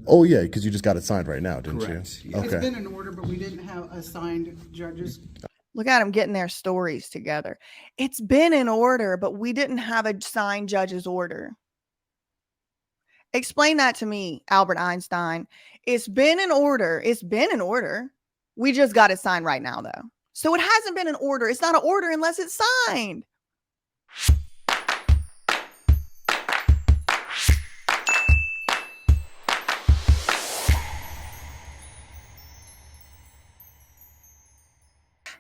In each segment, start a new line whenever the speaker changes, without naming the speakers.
Oh yeah, because you just got it signed right now, didn't
Correct.
you?
Yeah.
It's
Okay.
been in order, but we didn't have assigned judges.
Look at them getting their stories together. It's been in order, but we didn't have a signed judge's order. Explain that to me, Albert Einstein. It's been in order. It's been in order. We just got it signed right now, though. So it hasn't been in order. It's not an order unless it's signed.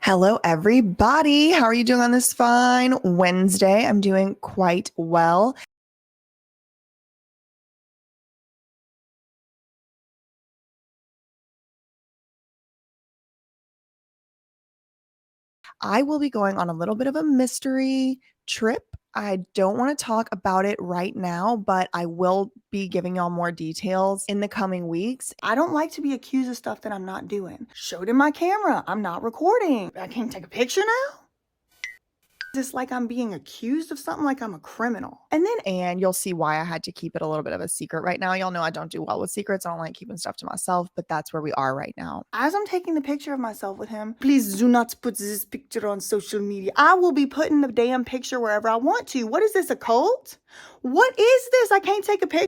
Hello, everybody. How are you doing on this fine Wednesday? I'm doing quite well. I will be going on a little bit of a mystery trip. I don't want to talk about it right now, but I will be giving y'all more details in the coming weeks. I don't like to be accused of stuff that I'm not doing. Showed in my camera. I'm not recording. I can't take a picture now. Just like I'm being accused of something, like I'm a criminal. And you'll see why I had to keep it a little bit of a secret right now. Y'all know I don't do well with secrets. I don't like keeping stuff to myself, but that's where we are right now. As I'm taking the picture of myself with him, please do not put this picture on social media. I will be putting the damn picture wherever I want to. What is this, a cult? What is this? I can't take a picture.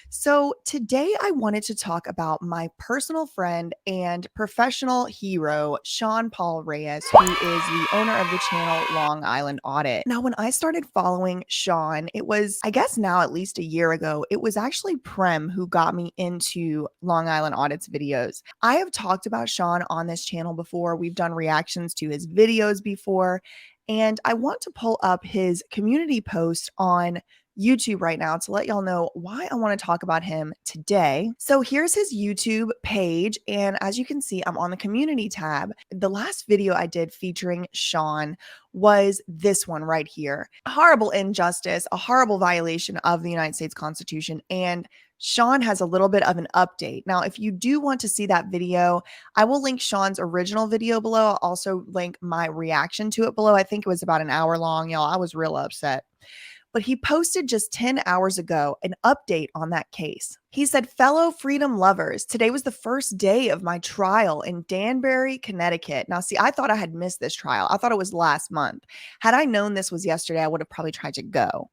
So today I wanted to talk about my personal friend and professional hero, Sean Paul Reyes, who is the owner of the channel Long Island Audit. Now, when I started following Sean, it was, I guess now at least a year ago, it was actually Prem who got me into Long Island Audit's videos. I have talked about Sean on this channel before. We've done reactions to his videos before, and I want to pull up his community post on YouTube right now to let y'all know why I want to talk about him today. So here's his YouTube page. And as you can see, I'm on the community tab. The last video I did featuring Sean was this one right here. A horrible injustice, a horrible violation of the United States Constitution. And Sean has a little bit of an update. Now, if you do want to see that video, I will link Sean's original video below. I'll also link my reaction to it below. I think it was about an hour long, y'all. I was real upset. But he posted just 10 hours ago an update on that case. He said, "Fellow freedom lovers, today was the first day of my trial in Danbury, Connecticut." Now, see, I thought I had missed this trial. I thought it was last month. Had I known this was yesterday, I would have probably tried to go.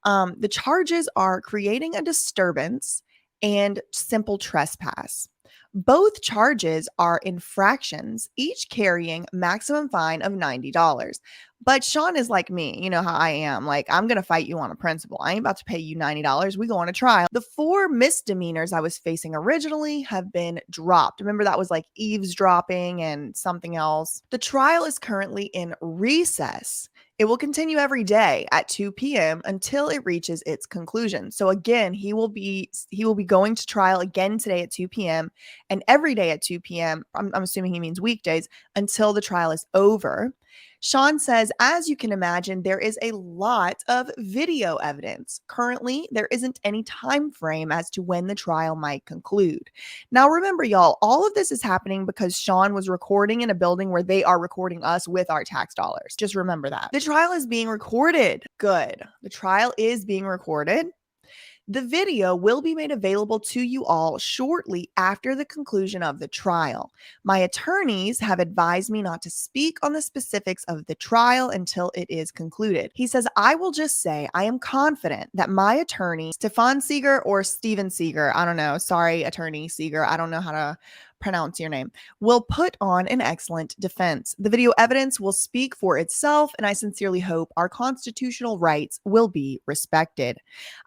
The charges are creating a disturbance and simple trespass. Both charges are infractions, each carrying maximum fine of $90. But Sean is like me. You know how I am. Like, I'm going to fight you on a principle. I ain't about to pay you $90. We go on a trial. The 4 misdemeanors I was facing originally have been dropped. Remember, that was like eavesdropping and something else. The trial is currently in recess. It will continue every day at 2 p.m. until it reaches its conclusion. So again, he will be going to trial again today at 2 p.m. and every day at 2 p.m. I'm assuming he means weekdays until the trial is over. Sean says, as you can imagine, there is a lot of video evidence. Currently, there isn't any time frame as to when the trial might conclude. Now, remember, y'all, all of this is happening because Sean was recording in a building where they are recording us with our tax dollars. Just remember that. The trial is being recorded. Good. The trial is being recorded. The video will be made available to you all shortly after the conclusion of the trial. My attorneys have advised me not to speak on the specifics of the trial until it is concluded. He says, I will just say I am confident that my attorney, Stefan Seeger or Steven Seeger, I don't know, sorry, attorney Seeger, I don't know how to pronounce your name, will put on an excellent defense. The video evidence will speak for itself, and I sincerely hope our constitutional rights will be respected.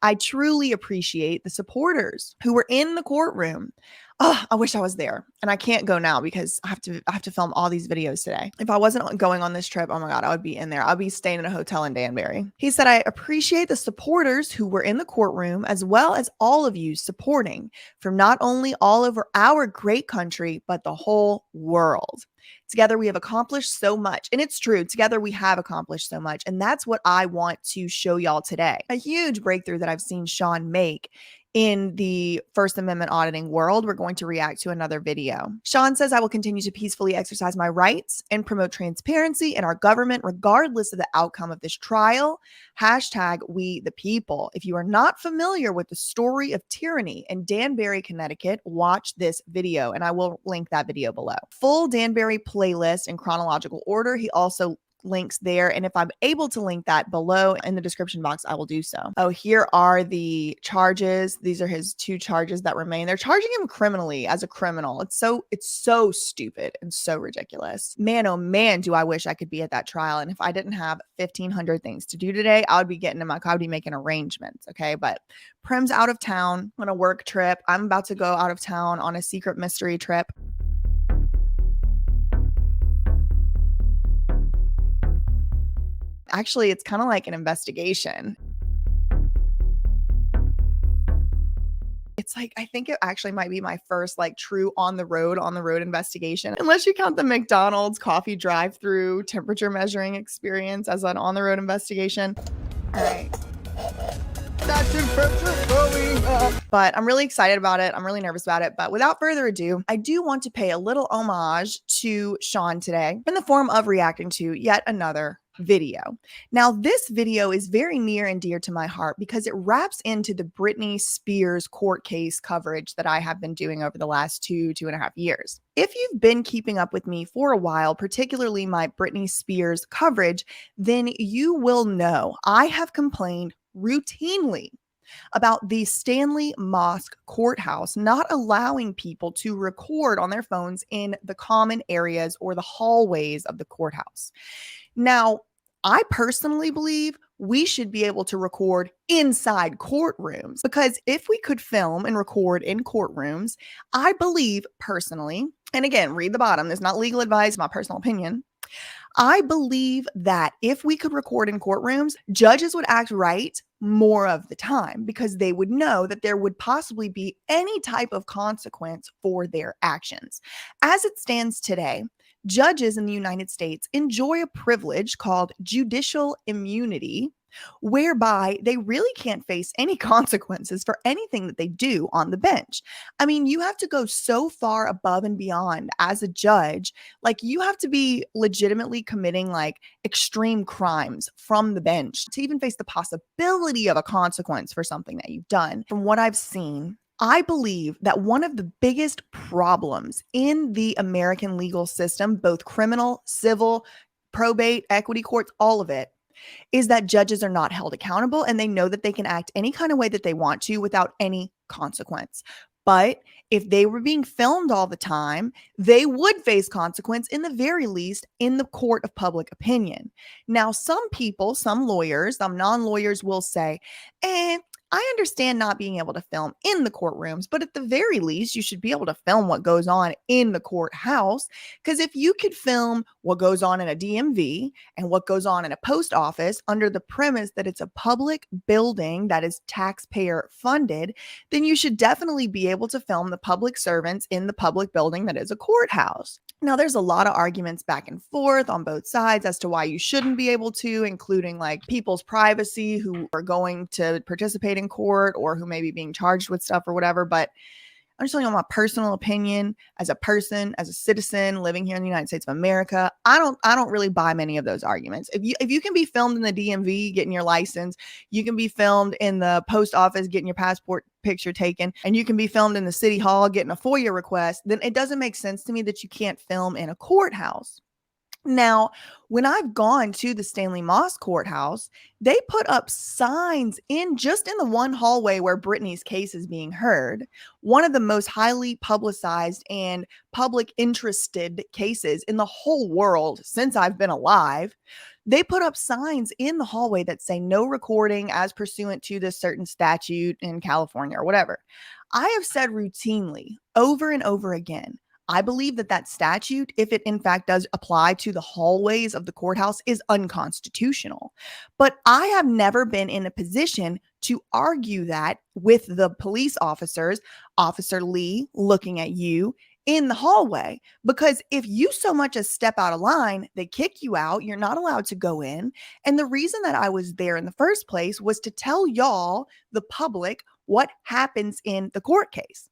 I truly appreciate the supporters who were in the courtroom. Oh, I wish I was there. And I can't go now because I have to film all these videos today. If I wasn't going on this trip, oh my God, I would be in there. I'd be staying in a hotel in Danbury. He said, I appreciate the supporters who were in the courtroom, as well as all of you supporting from not only all over our great country, but the whole world. Together, we have accomplished so much. And it's true. Together, we have accomplished so much. And that's what I want to show y'all today. A huge breakthrough that I've seen Sean make in the First Amendment auditing world, we're going to react to another video. Sean says, I will continue to peacefully exercise my rights and promote transparency in our government, regardless of the outcome of this trial. Hashtag we the people. If you are not familiar with the story of tyranny in Danbury, Connecticut, watch this video, and I will link that video below. Full Danbury playlist in chronological order. He also links there, and if I'm able to link that below in the description box, I will do so. Oh, here are the charges. These are his 2 charges that remain. They're charging him criminally as a criminal. It's so stupid and so ridiculous. Man, oh man, do I wish I could be at that trial. And if I didn't have 1,500 things to do today, I would be getting in my car, I would be making arrangements. Okay, but Prim's out of town on a work trip. I'm about to go out of town on a secret mystery trip. Actually, it's kind of like an investigation. It's like, I think it actually might be my first like true on the road investigation, unless you count the McDonald's coffee drive-through temperature measuring experience as an on the road investigation. All right. That temperature going up. But I'm really excited about it. I'm really nervous about it. But without further ado, I do want to pay a little homage to Sean today in the form of reacting to yet another video. Now, this video is very near and dear to my heart because it wraps into the Britney Spears court case coverage that I have been doing over the last 2.5 years. If you've been keeping up with me for a while, particularly my Britney Spears coverage, then you will know I have complained routinely about the Stanley Mosque Courthouse not allowing people to record on their phones in the common areas or the hallways of the courthouse. Now, I personally believe we should be able to record inside courtrooms, because if we could film and record in courtrooms, I believe personally, and again, read the bottom, there's not legal advice, my personal opinion, I believe that if we could record in courtrooms, judges would act right more of the time because they would know that there would possibly be any type of consequence for their actions. As it stands today, judges in the United States enjoy a privilege called judicial immunity, whereby they really can't face any consequences for anything that they do on the bench. I mean, you have to go so far above and beyond as a judge. Like, you have to be legitimately committing like extreme crimes from the bench to even face the possibility of a consequence for something that you've done. From what I've seen, I believe that one of the biggest problems in the American legal system, both criminal, civil, probate, equity courts, all of it, is that judges are not held accountable and they know that they can act any kind of way that they want to without any consequence. But if they were being filmed all the time, they would face consequence, in the very least, in the court of public opinion. Now, some people, some lawyers, some non-lawyers will say, I understand not being able to film in the courtrooms, but at the very least, you should be able to film what goes on in the courthouse. Because if you could film what goes on in a DMV and what goes on in a post office under the premise that it's a public building that is taxpayer funded, then you should definitely be able to film the public servants in the public building that is a courthouse. Now, there's a lot of arguments back and forth on both sides as to why you shouldn't be able to, including like people's privacy who are going to participate in court or who may be being charged with stuff or whatever. But I'm just telling you my personal opinion as a person, as a citizen living here in the United States of America. I don't really buy many of those arguments. If you can be filmed in the DMV getting your license, you can be filmed in the post office getting your passport picture taken, and you can be filmed in the city hall getting a FOIA request, then it doesn't make sense to me that you can't film in a courthouse. Now, when I've gone to the Stanley Mosque Courthouse, they put up signs in the one hallway where Britney's case is being heard, one of the most highly publicized and public interested cases in the whole world since I've been alive. They put up signs in the hallway that say no recording as pursuant to this certain statute in California or whatever. I have said routinely over and over again, I believe that statute, if it in fact does apply to the hallways of the courthouse, is unconstitutional. But I have never been in a position to argue that with the police officers, Officer Lee looking at you in the hallway, because if you so much as step out of line, they kick you out. You're not allowed to go in. And the reason that I was there in the first place was to tell y'all, the public, what happens in the court case.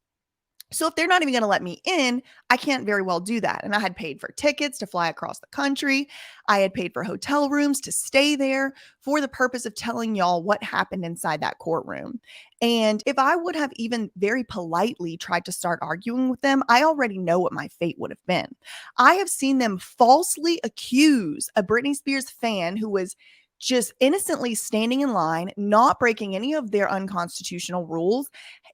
So if they're not even going to let me in, I can't very well do that. And I had paid for tickets to fly across the country. I had paid for hotel rooms to stay there for the purpose of telling y'all what happened inside that courtroom. And if I would have even very politely tried to start arguing with them, I already know what my fate would have been. I have seen them falsely accuse a Britney Spears fan who was just innocently standing in line, not breaking any of their unconstitutional rules.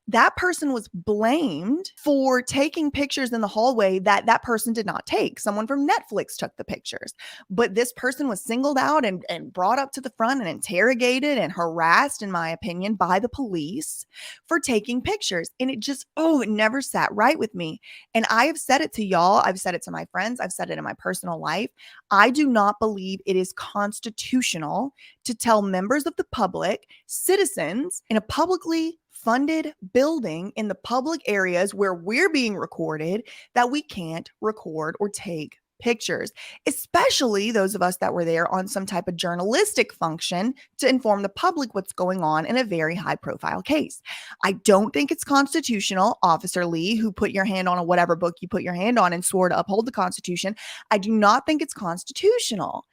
That person was blamed for taking pictures in the hallway that person did not take. Someone from Netflix took the pictures, but this person was singled out and brought up to the front and interrogated and harassed, in my opinion, by the police for taking pictures. And it it never sat right with me. And I have said it to y'all. I've said it to my friends. I've said it in my personal life. I do not believe it is constitutional to tell members of the public, citizens in a publicly funded building in the public areas where we're being recorded, that we can't record or take pictures, especially those of us that were there on some type of journalistic function to inform the public what's going on in a very high profile case. I don't think it's constitutional, Officer Lee, who put your hand on whatever book you put your hand on and swore to uphold the Constitution. I do not think it's constitutional.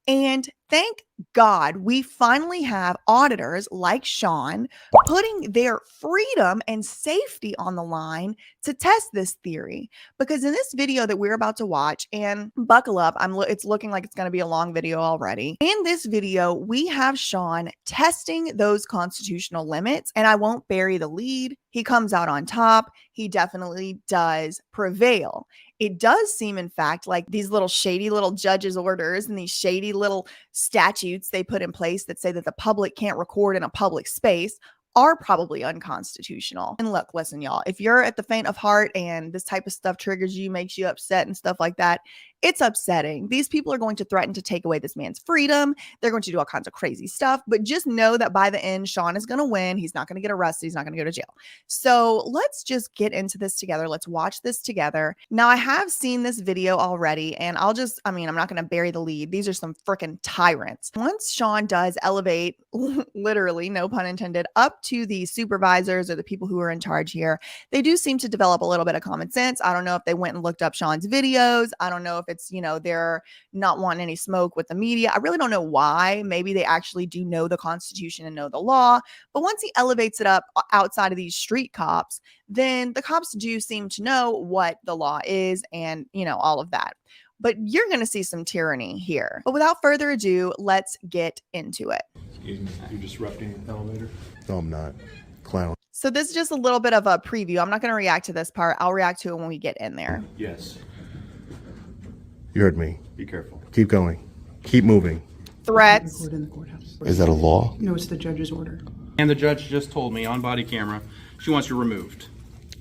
And thank God we finally have auditors like Sean putting their freedom and safety on the line to test this theory. Because in this video that we're about to watch, and buckle up, it's looking like it's going to be a long video already. In this video, we have Sean testing those constitutional limits, and I won't bury the lead. He comes out on top. He definitely does prevail. It does seem, in fact, like these little shady little judges' orders and these shady little statutes they put in place that say that the public can't record in a public space are probably unconstitutional. And look, listen, y'all, if you're at the faint of heart and this type of stuff triggers you, makes you upset and stuff like that, it's upsetting. These people are going to threaten to take away this man's freedom. They're going to do all kinds of crazy stuff. But just know that by the end, Sean is going to win. He's not going to get arrested. He's not going to go to jail. So let's just get into this together. Let's watch this together. Now, I have seen this video already, and I'm not going to bury the lead. These are some freaking tyrants. Once Sean does elevate, literally, no pun intended, up to the supervisors or the people who are in charge here, they do seem to develop a little bit of common sense. I don't know if they went and looked up Sean's videos. I don't know if it's, they're not wanting any smoke with the media. I really don't know why. Maybe they actually do know the Constitution and know the law. But once he elevates it up outside of these street cops, then the cops do seem to know what the law is and, all of that. But you're going to see some tyranny here. But without further ado, let's get into it.
Excuse me, you're disrupting the elevator?
No, I'm not. Clown.
So this is just a little bit of a preview. I'm not going to react to this part. I'll react to it when we get in there.
Yes.
You heard me.
Be careful.
Keep going. Keep moving.
Threats.
Record in the courthouse.
Is that a law?
No, it's the judge's order.
And the judge just told me on body camera she wants you removed.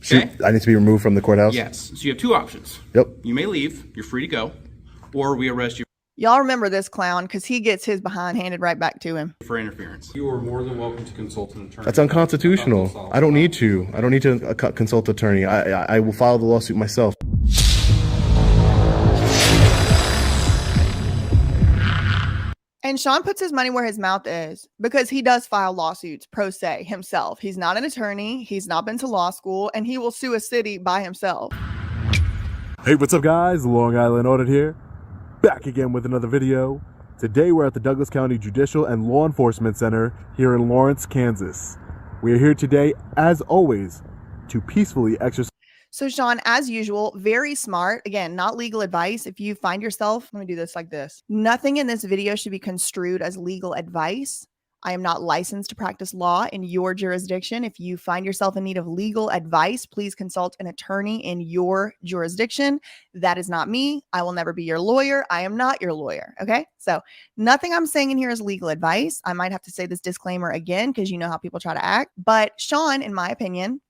Shoot,
Okay?
I need to be removed from the courthouse?
Yes. So you have two options.
Yep.
You may leave. You're free to go. Or we arrest you
Y'all remember this clown because he gets his behind handed right back to him.
for interference. You are more than welcome to consult an attorney.
That's unconstitutional. I don't need to. I don't need to consult an attorney. I will file the lawsuit myself.
And Sean puts his money where his mouth is because he does file lawsuits pro se himself. He's not an attorney. He's not been to law school, and he will sue a city by himself.
Hey, what's up guys? Long Island Audit here. Back again with another video. Today we're at the Douglas County Judicial and Law Enforcement Center here in Lawrence, Kansas. We are here today, as always, to peacefully exercise.
So Sean, as usual, very smart. Again, not legal advice. If you find yourself, let me do this like this. Nothing in this video should be construed as legal advice. I am not licensed to practice law in your jurisdiction. If you find yourself in need of legal advice, please consult an attorney in your jurisdiction. That is not me. I will never be your lawyer. I am not your lawyer. Okay. So nothing I'm saying in here is legal advice. I might have to say this disclaimer again because you know how people try to act. But Sean, in my opinion,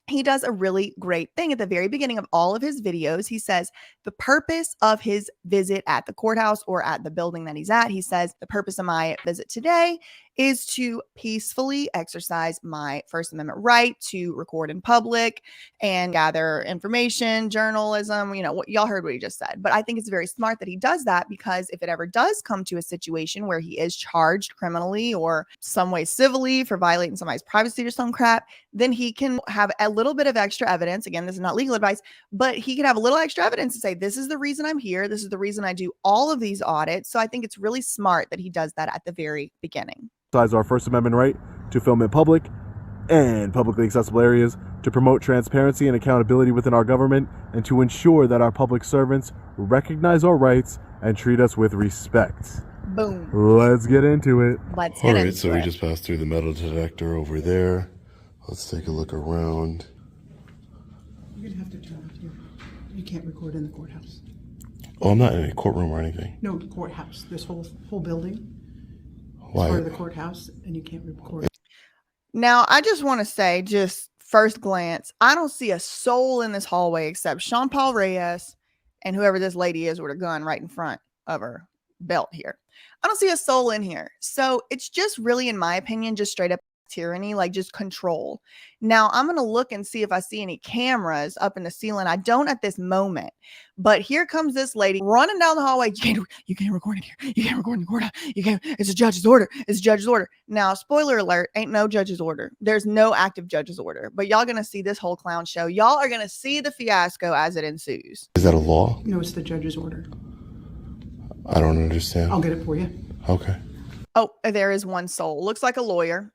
he does a really great thing at the very beginning of all of his videos. He says the purpose of his visit at the courthouse or at the building that he's at. He says the purpose of my visit today is to peacefully exercise my First Amendment right to record in public and gather information, journalism. Y'all heard what he just said. But I think it's very smart that he does that, because if it ever does come to a situation where he is charged criminally or some way civilly for violating somebody's privacy or some crap, then he can have a little bit of extra evidence. Again, this is not legal advice, but he can have a little extra evidence to say, this is the reason I'm here. This is the reason I do all of these audits. So I think it's really smart that he does that at the very beginning.
Our First Amendment right to film in public and publicly accessible areas, to promote transparency and accountability within our government, and to ensure that our public servants recognize our rights and treat us with respect.
Boom.
Let's get into it.
Let's
All
get
right,
into
so
it.
we just passed through the metal detector over there. Let's take a look around.
You're gonna have to turn off you can't record in the courthouse.
Oh, I'm not in a courtroom or anything.
No, the courthouse, this whole building.
Why?
Part of the courthouse, and you can't record.
Now, I just want to say, just first glance, I don't see a soul in this hallway except Sean Paul Reyes and whoever this lady is with a gun right in front of her belt here. I don't see a soul in here. So it's just really, in my opinion, just straight up tyranny, like just control. Now, I'm going to look and see if I see any cameras up in the ceiling. I don't at this moment, but here comes this lady running down the hallway. You can't record it here. You can't record in the courthouse. You can't. It's a judge's order. It's a judge's order. Now, spoiler alert, ain't no judge's order. There's no active judge's order, but y'all going to see this whole clown show. Y'all are going to see the fiasco as it ensues.
Is that a law?
No, it's the judge's order.
I don't understand.
I'll get it for you.
Okay.
Oh, there is one soul. Looks like a lawyer.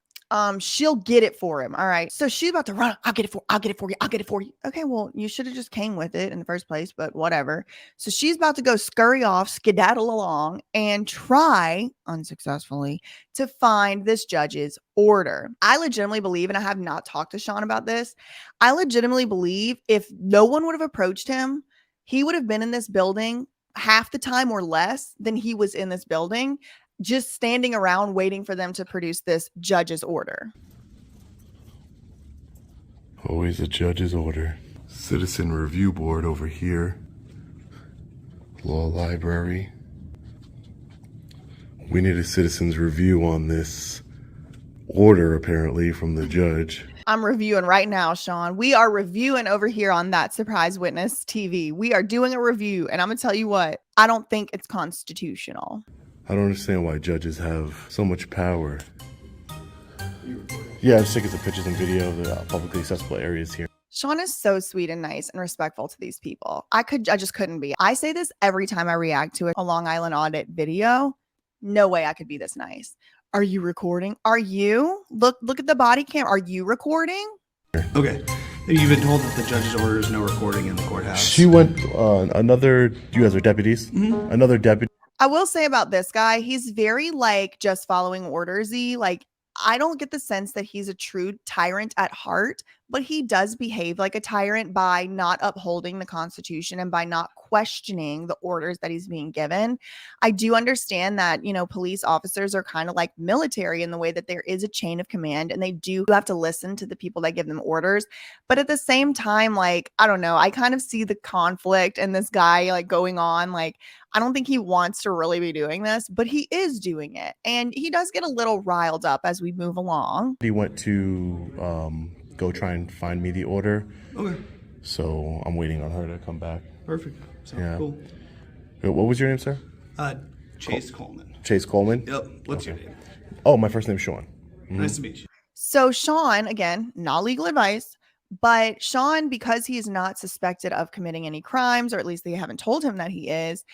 She'll get it for him. All right. So she's about to run. I'll get it for you. Okay, well, you should have just came with it in the first place, but whatever. So she's about to go scurry off, skedaddle along, and try unsuccessfully to find this judge's order. I legitimately believe, and I have not talked to Sean about this, I legitimately believe if no one would have approached him, he would have been in this building half the time or less than he was in this building, just standing around waiting for them to produce this judge's order.
Always a judge's order. Citizen Review Board over here. Law Library. We need a citizen's review on this order, apparently, from the judge.
I'm reviewing right now, Sean. We are reviewing over here on That Surprise Witness TV. We are doing a review, and I'm going to tell you what, I don't think it's constitutional.
I don't understand why judges have so much power. Yeah, I'm just taking some pictures and video of the publicly accessible areas here.
Sean is so sweet and nice and respectful to these people. I just couldn't be. I say this every time I react to a Long Island Audit video. No way I could be this nice. Are you recording? Are you? Look at the body cam. Are you recording?
Okay. You've been told that the judge's order is no recording in the courthouse.
She went another, you guys are deputies? Mm-hmm. Another deputy.
I will say about this guy, he's very like just following ordersy. Like, I don't get the sense that he's a true tyrant at heart, but he does behave like a tyrant by not upholding the Constitution and by not questioning the orders that he's being given. I do understand that, police officers are kind of like military in the way that there is a chain of command and they do have to listen to the people that give them orders. But at the same time, like, I don't know, I kind of see the conflict and this guy like going on. Like, I don't think he wants to really be doing this, but he is doing it. And he does get a little riled up as we move along.
He went to go try and find me the order.
Okay.
So I'm waiting on her to come back.
Perfect. Sounds
Yeah.
cool.
What was your name, sir?
Chase Coleman.
Chase Coleman?
Yep. What's your name?
Oh, my first name's Sean.
Nice to meet you.
So Sean, again, not legal advice, but Sean, because he is not suspected of committing any crimes, or at least they haven't told him that he is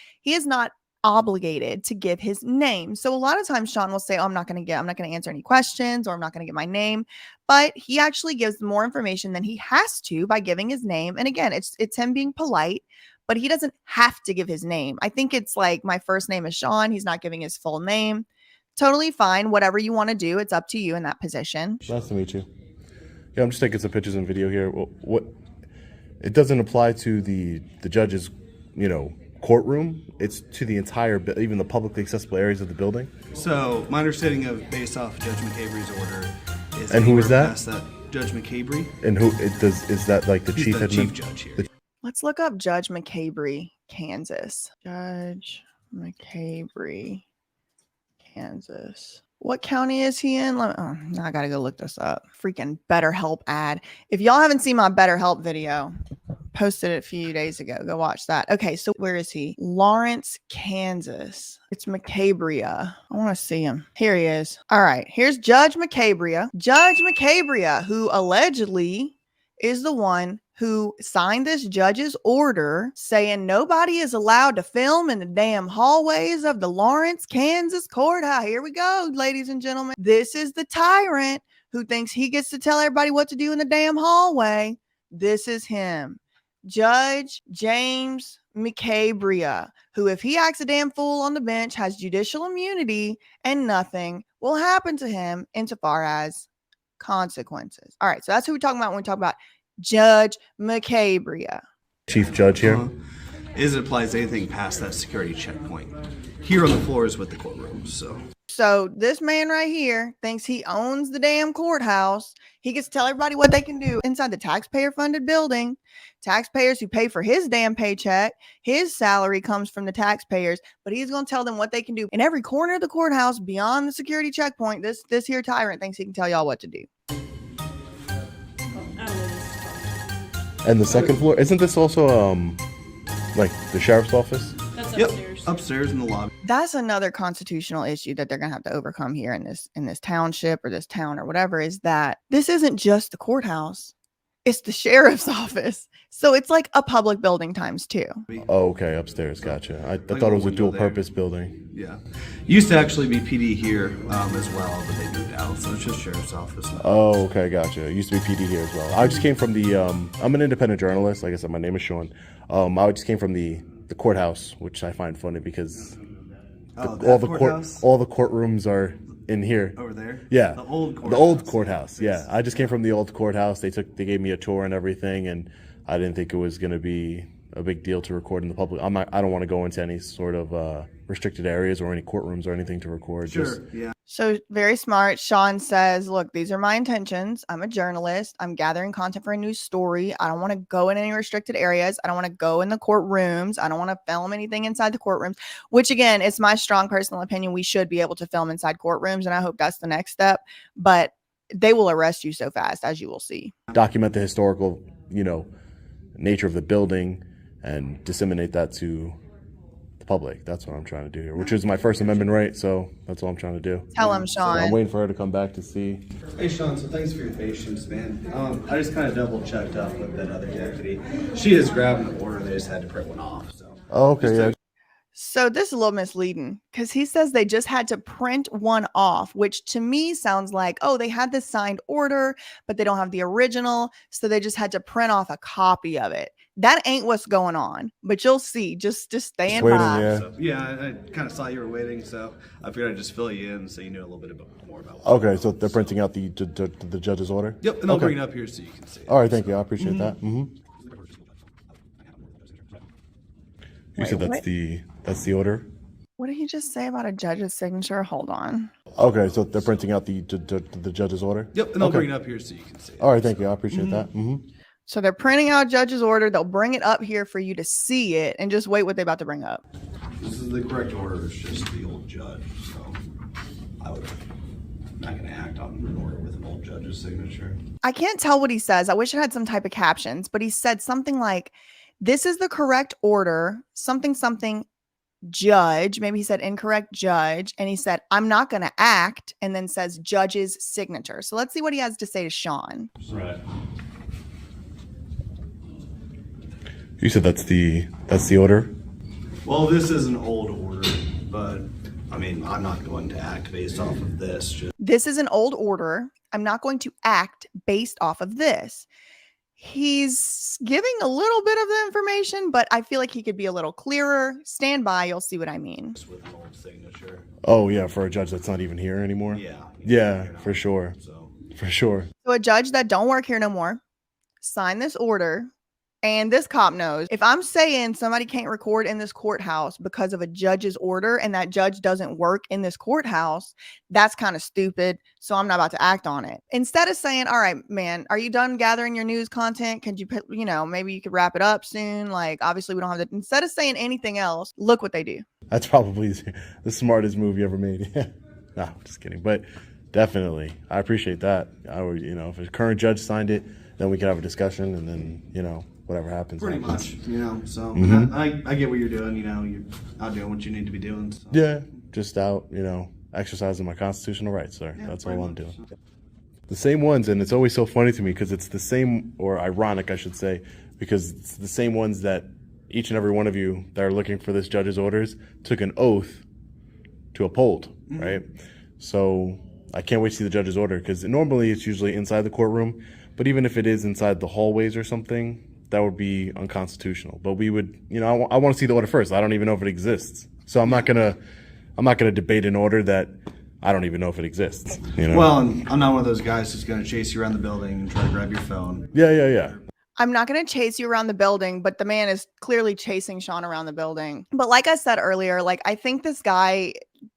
not obligated to give his name. So a lot of times Sean will say, oh, I'm not going to answer any questions, or I'm not going to get my name. But he actually gives more information than he has to by giving his name. And again, it's him being polite, but he doesn't have to give his name. I think it's like, my first name is Sean. He's not giving his full name. Totally fine. Whatever you want to do, it's up to you in that position.
Nice to meet you. Yeah, I'm just taking some pictures and video here. What it doesn't apply to the judge's, courtroom. It's to the entire, even the publicly accessible areas of the building.
So my understanding of based off Judge McCabery's order is.
And who is that?
Past that Judge McCabery.
And is that like the
He's
chief?
the chief judge here.
Let's look up Judge McCabery, Kansas. Judge McCabery, Kansas. What county is he in? Oh, now I gotta go look this up. Freaking BetterHelp ad. If y'all haven't seen my BetterHelp video, posted it a few days ago. Go watch that. Okay, so where is he? Lawrence, Kansas. It's McCabria. I want to see him. Here he is. All right, here's Judge McCabria. Judge McCabria, who allegedly is the one who signed this judge's order saying nobody is allowed to film in the damn hallways of the Lawrence, Kansas courthouse. Here we go, ladies and gentlemen. This is the tyrant who thinks he gets to tell everybody what to do in the damn hallway. This is him. Judge James McCabria, who, if he acts a damn fool on the bench, has judicial immunity and nothing will happen to him insofar as consequences. All right, so that's who we're talking about when we talk about Judge McCabria.
Chief Judge here.
Is it applies to anything past that security checkpoint. Here on the floor is with the courtroom,
So this man right here thinks he owns the damn courthouse. He gets to tell everybody what they can do inside the taxpayer-funded building. Taxpayers who pay for his damn paycheck. His salary comes from the taxpayers, but he's going to tell them what they can do. In every corner of the courthouse, beyond the security checkpoint, this here tyrant thinks he can tell y'all what to do.
And the second floor, isn't this also like the sheriff's office?
That's
Yep,
upstairs.
upstairs in the lobby.
That's another constitutional issue that they're going to have to overcome here in this township or this town or whatever, is that this isn't just the courthouse. It's the sheriff's office. So it's like a public building times two.
Oh, okay, upstairs. Gotcha. I
Like
thought it was a
window
dual
there.
purpose building.
Yeah. Used to actually be PD here as well, but they moved out, so it's just sheriff's office now.
Oh, okay, gotcha. It used to be PD here as well. I just came from the. I'm an independent journalist. Like I said, my name is Sean. I just came from the courthouse, which I find funny because all the courtrooms are in here.
Over there?
Yeah,
The old courthouse.
The old courthouse. Yeah, I just came from the old courthouse. They gave me a tour and everything, and I didn't think it was gonna be a big deal to record in the public. I don't want to go into any sort of restricted areas or any courtrooms or anything to record.
Sure, yeah.
So very smart. Sean says, look, these are my intentions. I'm a journalist. I'm gathering content for a news story. I don't want to go in any restricted areas. I don't want to go in the courtrooms. I don't want to film anything inside the courtrooms, which again, it's my strong personal opinion. We should be able to film inside courtrooms. And I hope that's the next step, but they will arrest you so fast, as you will see.
Document the historical, nature of the building and disseminate that to the public. That's what I'm trying to do here, which is my First Amendment right. So that's all I'm trying to do.
Tell him,
So
Sean.
I'm waiting for her to come back to see.
Hey Sean, so thanks for your patience, man. I just kind of double checked up with that other deputy. She is grabbing the order, they just had to print one off. So
Oh, okay, yeah.
So this is a little misleading because he says they just had to print one off, which to me sounds like, oh, they had this signed order, but they don't have the original. So they just had to print off a copy of it. That ain't what's going on, but you'll see. Just stand
waiting,
by.
yeah.
So, yeah, I kind of saw you were waiting, so I figured I'd just fill you in so you knew a little bit more about it.
Okay, so they're printing out the judge's order?
Yep, and I'll
Okay.
bring it up here so you can see it.
All right, thank you. I appreciate that. You said that's the order?
What did he just say about a judge's signature? Hold on.
Okay, so they're printing out the judge's order?
Yep, and I'll
Okay.
bring it up here so you can see it.
All right, thank you. I appreciate that.
So they're printing out judge's order. They'll bring it up here for you to see it and just wait what they're about to bring up.
This is the correct order, it's just the old judge, so I'm not gonna act on an order with an old judge's signature.
I can't tell what he says. I wish it had some type of captions, but he said something like, this is the correct order, something, judge. Maybe he said incorrect judge. And he said, I'm not going to act, and then says judge's signature. So let's see what he has to say to Sean.
Right.
You said that's the order?
Well, this is an old order, but, I mean, I'm not going to act based off of this, just
This is an old order. I'm not going to act based off of this. He's giving a little bit of the information, but I feel like he could be a little clearer. Stand by. You'll see what I mean.
with an old signature.
Oh, yeah, for a judge that's not even here anymore?
Yeah.
Yeah, for sure.
So,
For sure.
So a judge that don't work here no more, sign this order. And this cop knows if I'm saying somebody can't record in this courthouse because of a judge's order and that judge doesn't work in this courthouse, that's kind of stupid. So I'm not about to act on it. Instead of saying, all right, man, are you done gathering your news content? Could you, maybe you could wrap it up soon? Like, obviously we don't have to, instead of saying anything else, look what they do.
That's probably the smartest move you ever made. No, just kidding. But definitely, I appreciate that. I would, if a current judge signed it, then we could have a discussion, and then, whatever happens.
Pretty
happens.
much, so
Mhm.
I get what you're doing, you're out doing what you need to be doing. So.
Yeah, just out, exercising my constitutional rights, sir.
Yeah,
That's
pretty
all I'm
much,
doing.
so.
The same ones, and it's always so funny to me because it's the same, or ironic, I should say, because it's the same ones that each and every one of you that are looking for this judge's orders took an oath to uphold, right? So I can't wait to see the judge's order because normally it's usually inside the courtroom, but even if it is inside the hallways or something, that would be unconstitutional. But we would, I want to see the order first. I don't even know if it exists, so I'm not gonna debate an order that I don't even know if it exists.
Well, and I'm not one of those guys who's going to chase you around the building and try to grab your phone.
Yeah.
I'm not going to chase you around the building, but the man is clearly chasing Sean around the building. But like I said earlier, I think this guy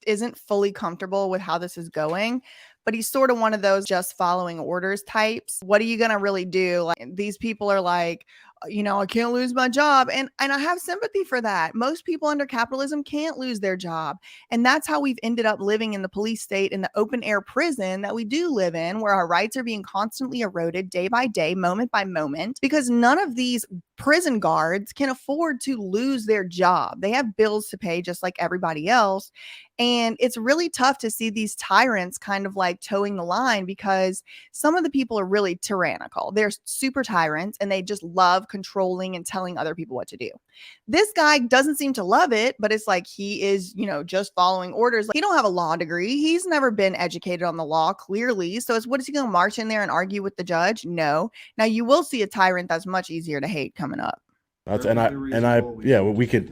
isn't fully comfortable with how this is going, but he's sort of one of those just following orders types. What are you going to really do? These people are like, I can't lose my job. And I have sympathy for that. Most people under capitalism can't lose their job. And that's how we've ended up living in the police state, in the open air prison that we do live in, where our rights are being constantly eroded day by day, moment by moment, because none of these prison guards can afford to lose their job. They have bills to pay just like everybody else. And it's really tough to see these tyrants kind of towing the line, because some of the people are really tyrannical. They're super tyrants and they just love controlling and telling other people what to do. This guy doesn't seem to love it, but it's he is, just following orders. He don't have a law degree. He's never been educated on the law, clearly. So what is he going to march in there and argue with the judge? No. Now you will see a tyrant that's much easier to hate coming up.
We could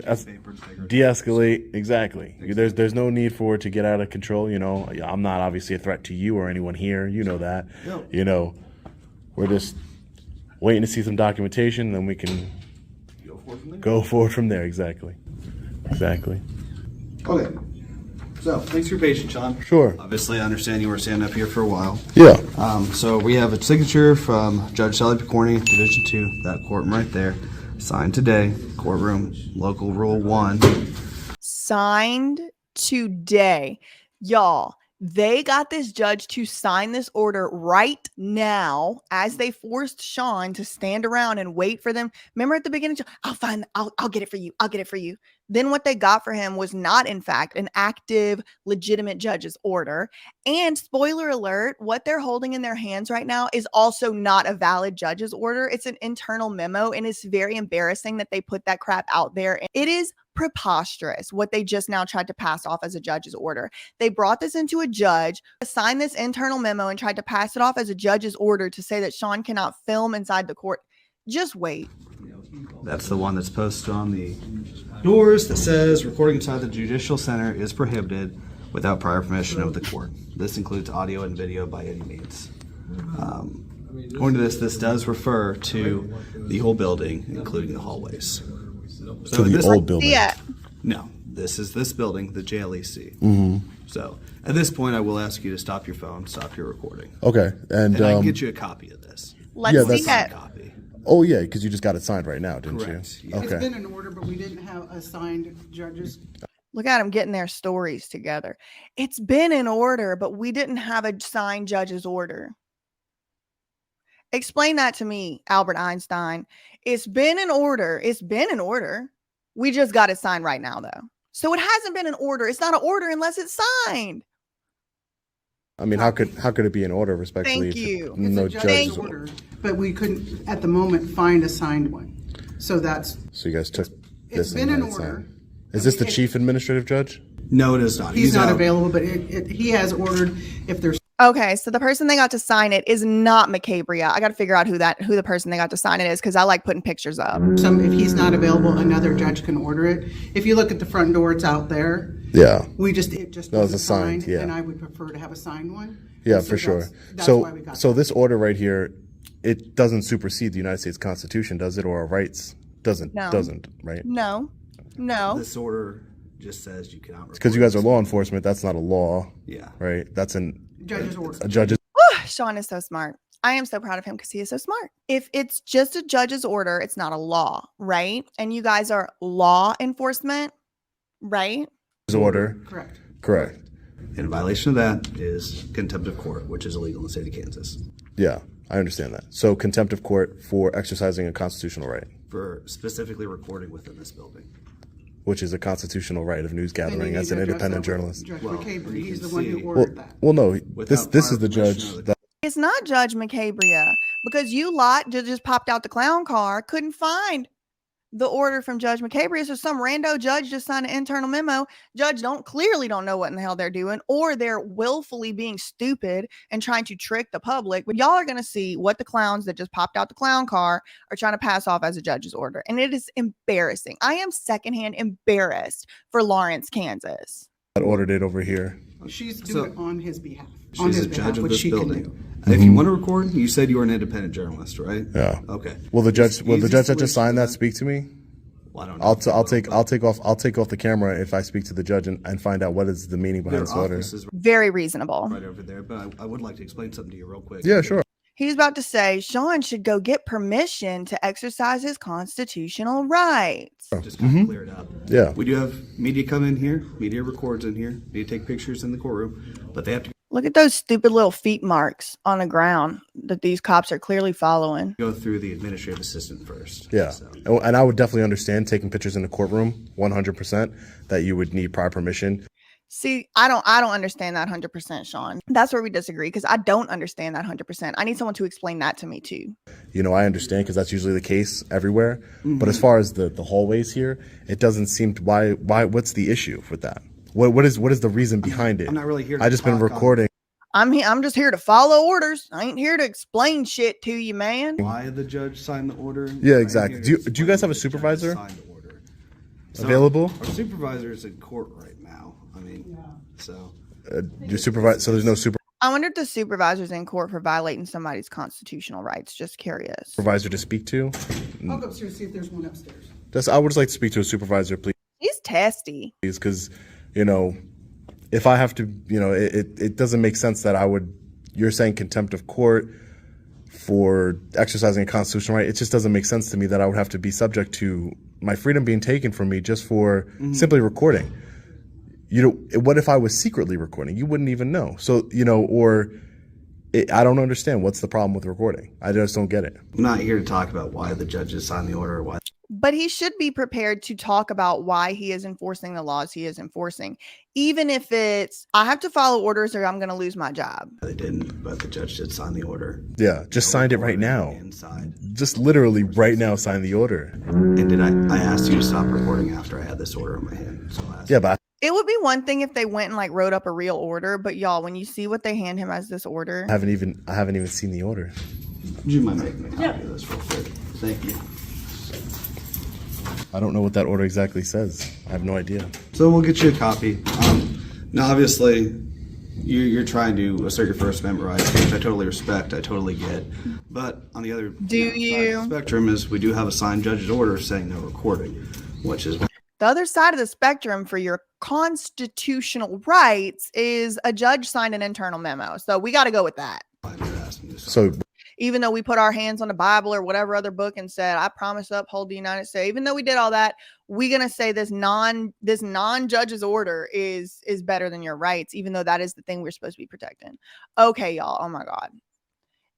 de-escalate. Exactly. There's no need for it to get out of control. I'm not obviously a threat to you or anyone here. You know that.
Yep.
We're just waiting to see some documentation, then we can go forward from there. Exactly.
Okay. So, thanks for your patience, Sean.
Sure.
Obviously, I understand you were standing up here for a while.
Yeah.
So we have a signature from Judge Sally Picorni, Division 2, that courtroom right there. Signed today, courtroom, local rule 1.
Signed today. Y'all, they got this judge to sign this order right now as they forced Sean to stand around and wait for them. Remember at the beginning, I'll get it for you. I'll get it for you. Then what they got for him was not, in fact, an active, legitimate judge's order. And spoiler alert, what they're holding in their hands right now is also not a valid judge's order. It's an internal memo, and it's very embarrassing that they put that crap out there. It is preposterous what they just now tried to pass off as a judge's order. They brought this into a judge, signed this internal memo, and tried to pass it off as a judge's order to say that Sean cannot film inside the court. Just wait.
That's the one that's posted on the doors that says recording inside the Judicial Center is prohibited without prior permission of the court. This includes audio and video by any means. According to this does refer to the whole building, including the hallways.
So the old building.
Yeah.
No, this is this building, the JLEC.
Mm-hmm.
So at this point, I will ask you to stop your phone, stop your recording.
Okay. And
I can get you a copy of this.
Let's see
Signed
it.
copy.
Oh, yeah, because you just got it signed right now, didn't
Correct.
you?
Yeah.
It's
Okay.
been in order, but we didn't have assigned judges.
Look at them getting their stories together. It's been in order, but we didn't have a signed judge's order. Explain that to me, Albert Einstein. It's been in order. It's been in order. We just got it signed right now, though. So it hasn't been in order. It's not an order unless it's signed.
I mean, how could it be in order, respectfully?
Thank
if
you.
It's
No
a judge's
judge.
order, but we couldn't at the moment find a signed one. So that's
So you guys took
it's
this.
been
and
in
had it
order.
signed. Is this the chief administrative judge?
No, it is not.
He's not
out.
available, but he has ordered if there's
Okay, so the person they got to sign it is not McCabria. I got to figure out who the person they got to sign it is, because I like putting pictures up.
if he's not available, another judge can order it. If you look at the front door, it's out there.
Yeah.
It just
That was
wasn't
a signed,
signed,
yeah.
and I would prefer to have a signed one.
Yeah,
So
for sure.
that's why we got
So
that.
this order right here, it doesn't supersede the United States Constitution, does it, or our rights? Doesn't, right?
No.
This order just says you cannot record.
Because you guys are law enforcement, that's not a law,
Yeah.
right? That's a
Judge's order.
judge's.
Sean is so smart. I am so proud of him because he is so smart. If it's just a judge's order, it's not a law, right? And you guys are law enforcement, right?
Order.
Correct.
Correct.
In violation of that is contempt of court, which is illegal in the state of Kansas.
Yeah, I understand that. So contempt of court for exercising a constitutional right,
For specifically recording within this building.
which is a constitutional right of news
Then you
gathering
need
as
to
an
address
independent
that with
journalist.
Judge
Well,
McCabe,
you
he's
can
the one
see-
who
Well,
ordered that.
well, no,
Without
this is
prior
the judge.
permission of the
That,
It's not Judge McCabria because you lot just popped out the clown car, couldn't find the order from Judge McCabria. So some rando judge just signed an internal memo. Judge clearly don't know what in the hell they're doing, or they're willfully being stupid and trying to trick the public. But y'all are going to see what the clowns that just popped out the clown car are trying to pass off as a judge's order. And it is embarrassing. I am secondhand embarrassed for Lawrence, Kansas.
ordered it over here.
She's
So-
doing it on his behalf. On
She's
his
a
behalf,
judge of
which
this
she can
building.
do.
If you want to record, you said you were an independent journalist, right?
Yeah.
Okay.
Will the judge that
Easy
just
solution
signed
to
that speak to me?
Well, I don't know.
I'll take off the camera if I speak to the judge and find out what is the meaning behind
Their
this order.
office is
Very reasonable.
right over there, but I would like to explain something to you real quick.
Yeah, sure.
He's about to say Sean should go get permission to exercise his constitutional rights.
Just kind of clear it up.
Yeah.
We do have media come in here, media records in here, need to take pictures in the courtroom, but they have to
Look at those stupid little feet marks on the ground that these cops are clearly following.
go through the administrative assistant first.
Yeah.
So,
And I would definitely understand taking pictures in the courtroom 100% that you would need prior permission.
See, I don't understand that 100%, Sean. That's where we disagree because I don't understand that 100%. I need someone to explain that to me too.
You know, I understand because that's usually the case everywhere. But as far as the hallways here, it doesn't seem to why what's the issue with that? What is the reason behind it?
I'm not really here to
I just been
talk on-
recording.
I'm just here to follow orders. I ain't here to explain shit to you, man.
why the judge signed the order?
Yeah,
I'm
exactly.
here to
Do you guys have a
explain why the judge
supervisor
signed the order. So,
available?
Our supervisor is in court right now. I mean, so
Your supervisor. So there's no
I wonder if the supervisor's in court for violating somebody's constitutional rights. Just curious.
supervisor to speak to.
I'll go upstairs and see if there's one upstairs.
I would just like to speak to a supervisor, please,
He's testy.
because if I have to, it doesn't make sense that you're saying contempt of court for exercising a constitutional right. It just doesn't make sense to me that I would have to be subject to my freedom being taken from me just for simply recording. What if I was secretly recording? You wouldn't even know. So, I don't understand. What's the problem with recording? I just don't get it.
I'm not here to talk about why the judges signed the order or why
But he should be prepared to talk about why he is enforcing the laws he is enforcing. Even if it's, I have to follow orders or I'm going to lose my job.
they didn't, but the judge did sign the order.
Yeah, just signed it right now.
Inside.
Just literally right now sign the order.
And did I asked you to stop recording after I had this order in my hand. So I asked
Yeah, but
It would be one thing if they went and wrote up a real order, but y'all, when you see what they hand him as this order,
I haven't even seen the order.
Would you mind making a copy of this real quick? Thank you.
I don't know what that order exactly says. I have no idea.
So we'll get you a copy. Now, obviously, you're trying to assert your First Amendment rights, which I totally respect. I totally get. But on the other
Do
side of
you?
the spectrum is we do have a signed judge's order saying no recording, which is
the other side of the spectrum for your constitutional rights is a judge signed an internal memo. So we got to go with that.
why you're asking this.
So
Even though we put our hands on the Bible or whatever other book and said, I promise to uphold the United States, even though we did all that, we're going to say this non-judge's order is better than your rights, even though that is the thing we're supposed to be protecting. Okay, y'all. Oh my God.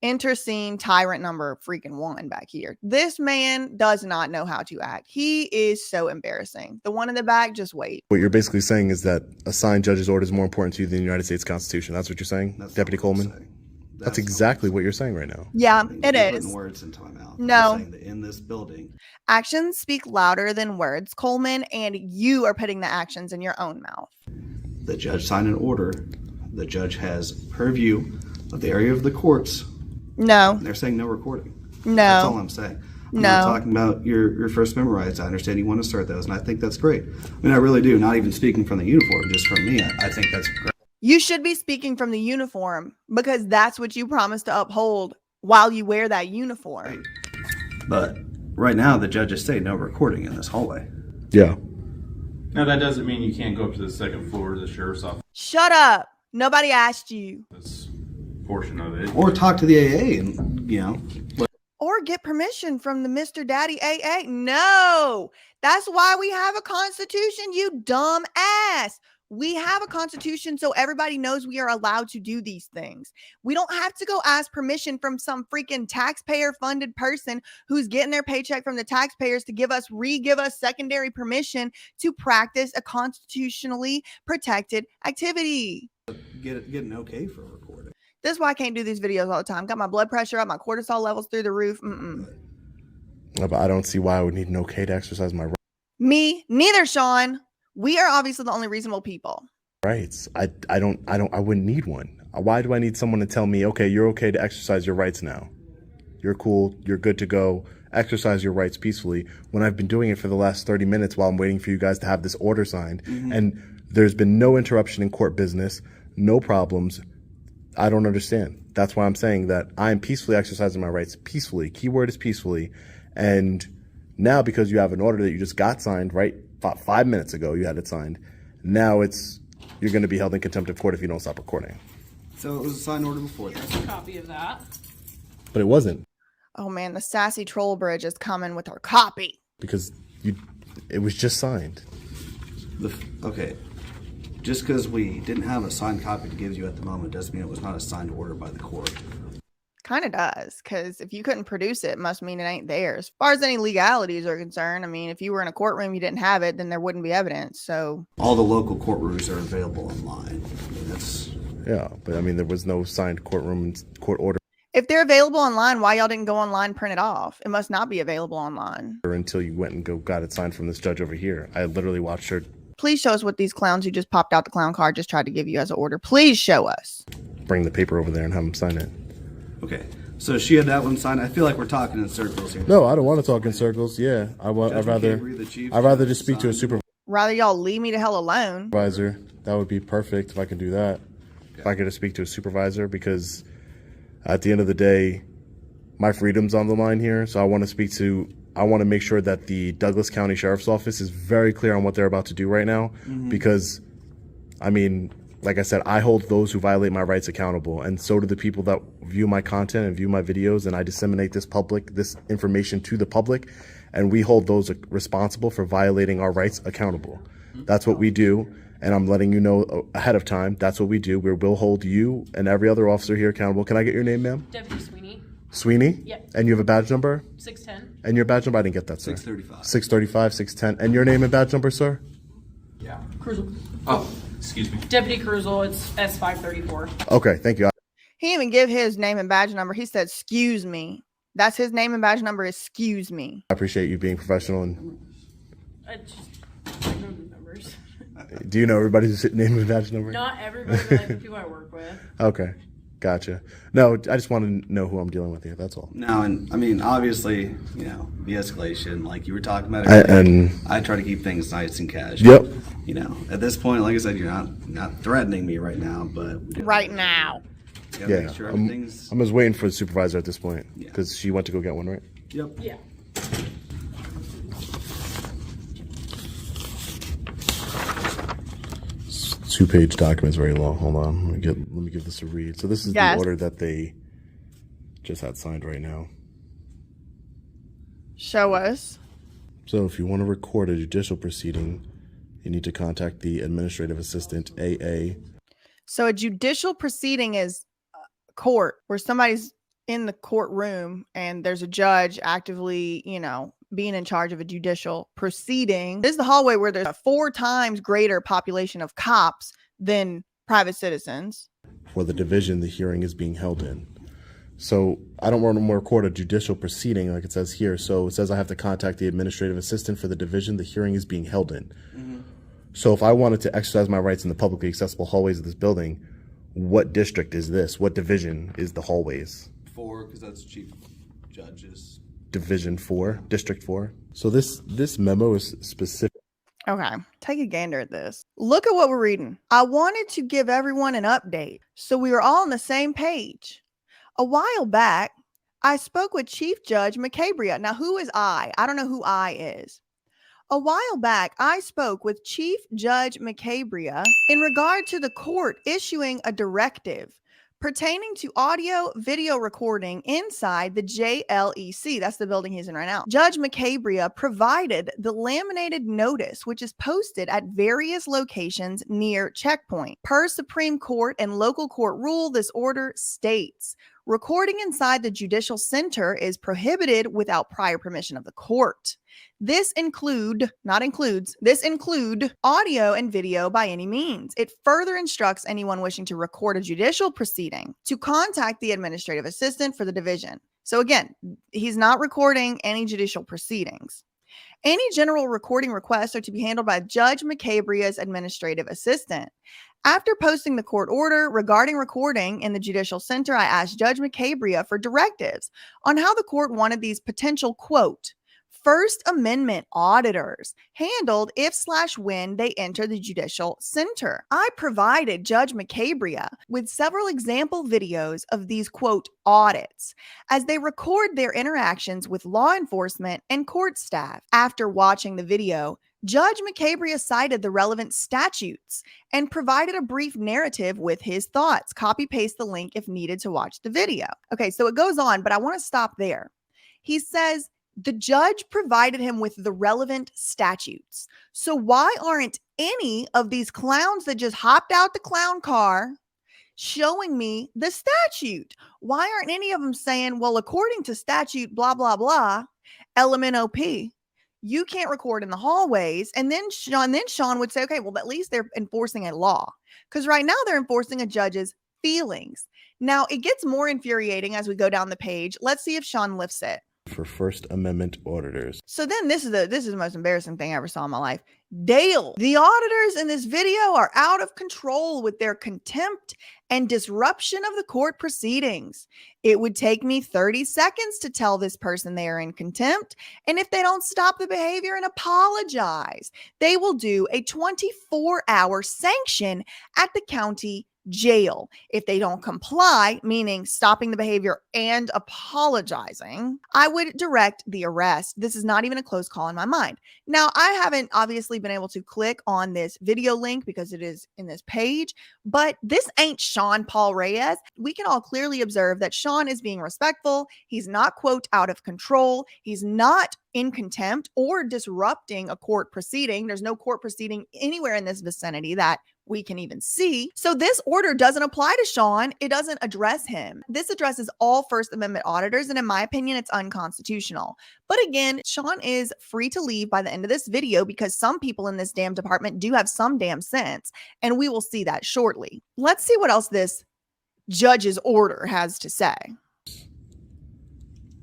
Enter scene tyrant number freaking 1 back here. This man does not know how to act. He is so embarrassing. The one in the back, just wait.
what you're basically saying is that a signed judge's order is more important to you than the United States Constitution. That's what you're saying,
That's not
Deputy
what I'm
Coleman?
saying.
That's exactly what you're saying right now.
Yeah, it
You're
is.
putting words into my mouth.
No.
I'm saying that in this building,
Actions speak louder than words, Coleman, and you are putting the actions in your own mouth.
the judge signed an order. The judge has purview of the area of the courts.
No,
They're saying no recording. That's all
no,
I'm saying. I'm
No.
not talking about your First Amendment rights. I understand you want to start those, and I think that's great. I mean, I really do. Not even speaking from the uniform, just from me. I think that's great.
you should be speaking from the uniform because that's what you promised to uphold while you wear that uniform.
But right now, the judges say no recording in this hallway.
Yeah.
Now, that doesn't mean you can't go up to the second floor of the sheriff's office
Shut up. Nobody asked you.
portion of it.
Or talk to the AA and,
Or get permission from the Mr. Daddy AA. No, that's why we have a constitution, you dumb ass. We have a constitution, so everybody knows we are allowed to do these things. We don't have to go ask permission from some freaking taxpayer funded person who's getting their paycheck from the taxpayers to give us secondary permission to practice a constitutionally protected activity.
Get an okay for a recording.
This is why I can't do these videos all the time. Got my blood pressure up, my cortisol levels through the roof.
But I don't see why I would need an okay to exercise my
Me neither, Sean. We are obviously the only reasonable people.
rights. I wouldn't need one. Why do I need someone to tell me, okay, you're okay to exercise your rights now? You're cool. You're good to go. Exercise your rights peacefully, when I've been doing it for the last 30 minutes while I'm waiting for you guys to have this order signed. And there's been no interruption in court business, no problems. I don't understand. That's why I'm saying that I'm peacefully exercising my rights peacefully. Keyword is peacefully. And now, because you have an order that you just got signed, right? 5 minutes ago, you had it signed. Now you're going to be held in contempt of court if you don't stop recording.
So it was a signed order before that.
Here's a copy of that.
But it wasn't,
Oh man, the sassy troll bridge is coming with our copy.
because it was just signed.
Okay. Just because we didn't have a signed copy to give you at the moment doesn't mean it was not a signed order by the court.
Kind of does, because if you couldn't produce it, it must mean it ain't there. As far as any legalities are concerned, I mean, if you were in a courtroom, you didn't have it, then there wouldn't be evidence. So
All the local courtrooms are available online. I mean, that's
Yeah, but I mean, there was no signed courtroom and court order
if they're available online, why y'all didn't go online and print it off? It must not be available online.
until you went and got it signed from this judge over here. I literally watched her
Please show us what these clowns who just popped out the clown card just tried to give you as an order. Please show us.
bring the paper over there and have him sign it.
okay. So she had that one signed. I feel like we're talking in circles here.
No, I don't want to talk in circles. Yeah, I'd rather just speak to a
Rather y'all leave me to hell alone.
supervisor. That would be perfect if I could do that. If I could just speak to a supervisor, because at the end of the day, my freedom's on the line here. So I want to make sure that the Douglas County Sheriff's Office is very clear on what they're about to do right now. Because, I mean, like I said, I hold those who violate my rights accountable, and so do the people that view my content and view my videos, and I disseminate this information to the public, and we hold those responsible for violating our rights accountable. That's what we do, and I'm letting you know ahead of time. That's what we do. We'll hold you and every other officer here accountable. Can I get your name, ma'am?
Deputy Sweeney,
Sweeney?
Yep.
And you have a badge number?
610.
And your badge number? I didn't get that, sir.
635.
635, 610. And your name and badge number, sir?
Yeah.
Cruzel.
Oh, excuse me.
Deputy Cruzel, it's S534.
Okay, thank you.
He didn't even give his name and badge number. He said, "Excuse me." That's his name and badge number is "Excuse me."
I appreciate you being professional. And
I know the numbers.
do you know everybody's name and badge number?
Not everybody, but like the people I work with.
Okay, gotcha. No, I just want to know who I'm dealing with here. That's all.
Now, and I mean, obviously, you know, the escalation, like you were talking about,
And
I try to keep things nice and casual.
yep,
You know, at this point, like I said, you're not threatening me right now, but
Right now.
you gotta
yeah.
make sure everything's.
I'm just waiting for the supervisor at this point
Yeah.
because she went to go get one, right?
Yep.
Yeah.
Two-page document's very long. Hold on, let me give this a read. So this is
Yes.
the order that they just had signed right now.
Show us.
So if you want to record a judicial proceeding, you need to contact the administrative assistant, AA.
So a judicial proceeding is court where somebody's in the courtroom and there's a judge actively, being in charge of a judicial proceeding. This is the hallway where there's a 4 times greater population of cops than private citizens.
For the division the hearing is being held in. So I don't want to record a judicial proceeding like it says here. So it says I have to contact the administrative assistant for the division the hearing is being held in. So if I wanted to exercise my rights in the publicly accessible hallways of this building, what district is this? What division is the hallways?
4, because that's chief judges.
Division 4, District 4. So this memo is specific.
Okay, take a gander at this. Look at what we're reading. I wanted to give everyone an update so we were all on the same page. A while back, I spoke with Chief Judge McCabria. Now, who is I? I don't know who I is. A while back, I spoke with Chief Judge McCabria in regard to the court issuing a directive pertaining to audio video recording inside the JLEC. That's the building he's in right now. Judge McCabria provided the laminated notice, which is posted at various locations near checkpoint. Per Supreme Court and local court rule, this order states recording inside the judicial center is prohibited without prior permission of the court. This include audio and video by any means. It further instructs anyone wishing to record a judicial proceeding to contact the administrative assistant for the division. So again, he's not recording any judicial proceedings. Any general recording requests are to be handled by Judge McCabria's administrative assistant. After posting the court order regarding recording in the judicial center, I asked Judge McCabria for directives on how the court wanted these potential, quote, First Amendment auditors handled if/when they enter the judicial center. I provided Judge McCabria with several example videos of these, quote, audits as they record their interactions with law enforcement and court staff. After watching the video, Judge McCabria cited the relevant statutes and provided a brief narrative with his thoughts. Copy paste the link if needed to watch the video. Okay, so it goes on, but I want to stop there. He says the judge provided him with the relevant statutes. So why aren't any of these clowns that just hopped out the clown car showing me the statute? Why aren't any of them saying, well, according to statute, blah, blah, blah, element OP, you can't record in the hallways. And then Sean would say, okay, well, at least they're enforcing a law. Because right now they're enforcing a judge's feelings. Now, it gets more infuriating as we go down the page. Let's see if Sean lifts it.
For First Amendment auditors.
So then this is the most embarrassing thing I ever saw in my life. Dale, the auditors in this video are out of control with their contempt and disruption of the court proceedings. It would take me 30 seconds to tell this person they are in contempt. And if they don't stop the behavior and apologize, they will do a 24-hour sanction at the county jail. If they don't comply, meaning stopping the behavior and apologizing, I would direct the arrest. This is not even a close call in my mind. Now, I haven't obviously been able to click on this video link because it is in this page, but this ain't Sean Paul Reyes. We can all clearly observe that Sean is being respectful. He's not, quote, out of control. He's not in contempt or disrupting a court proceeding. There's no court proceeding anywhere in this vicinity that we can even see. So this order doesn't apply to Sean. It doesn't address him. This addresses all First Amendment auditors, and in my opinion, it's unconstitutional. But again, Sean is free to leave by the end of this video because some people in this damn department do have some damn sense, and we will see that shortly. Let's see what else this judge's order has to say.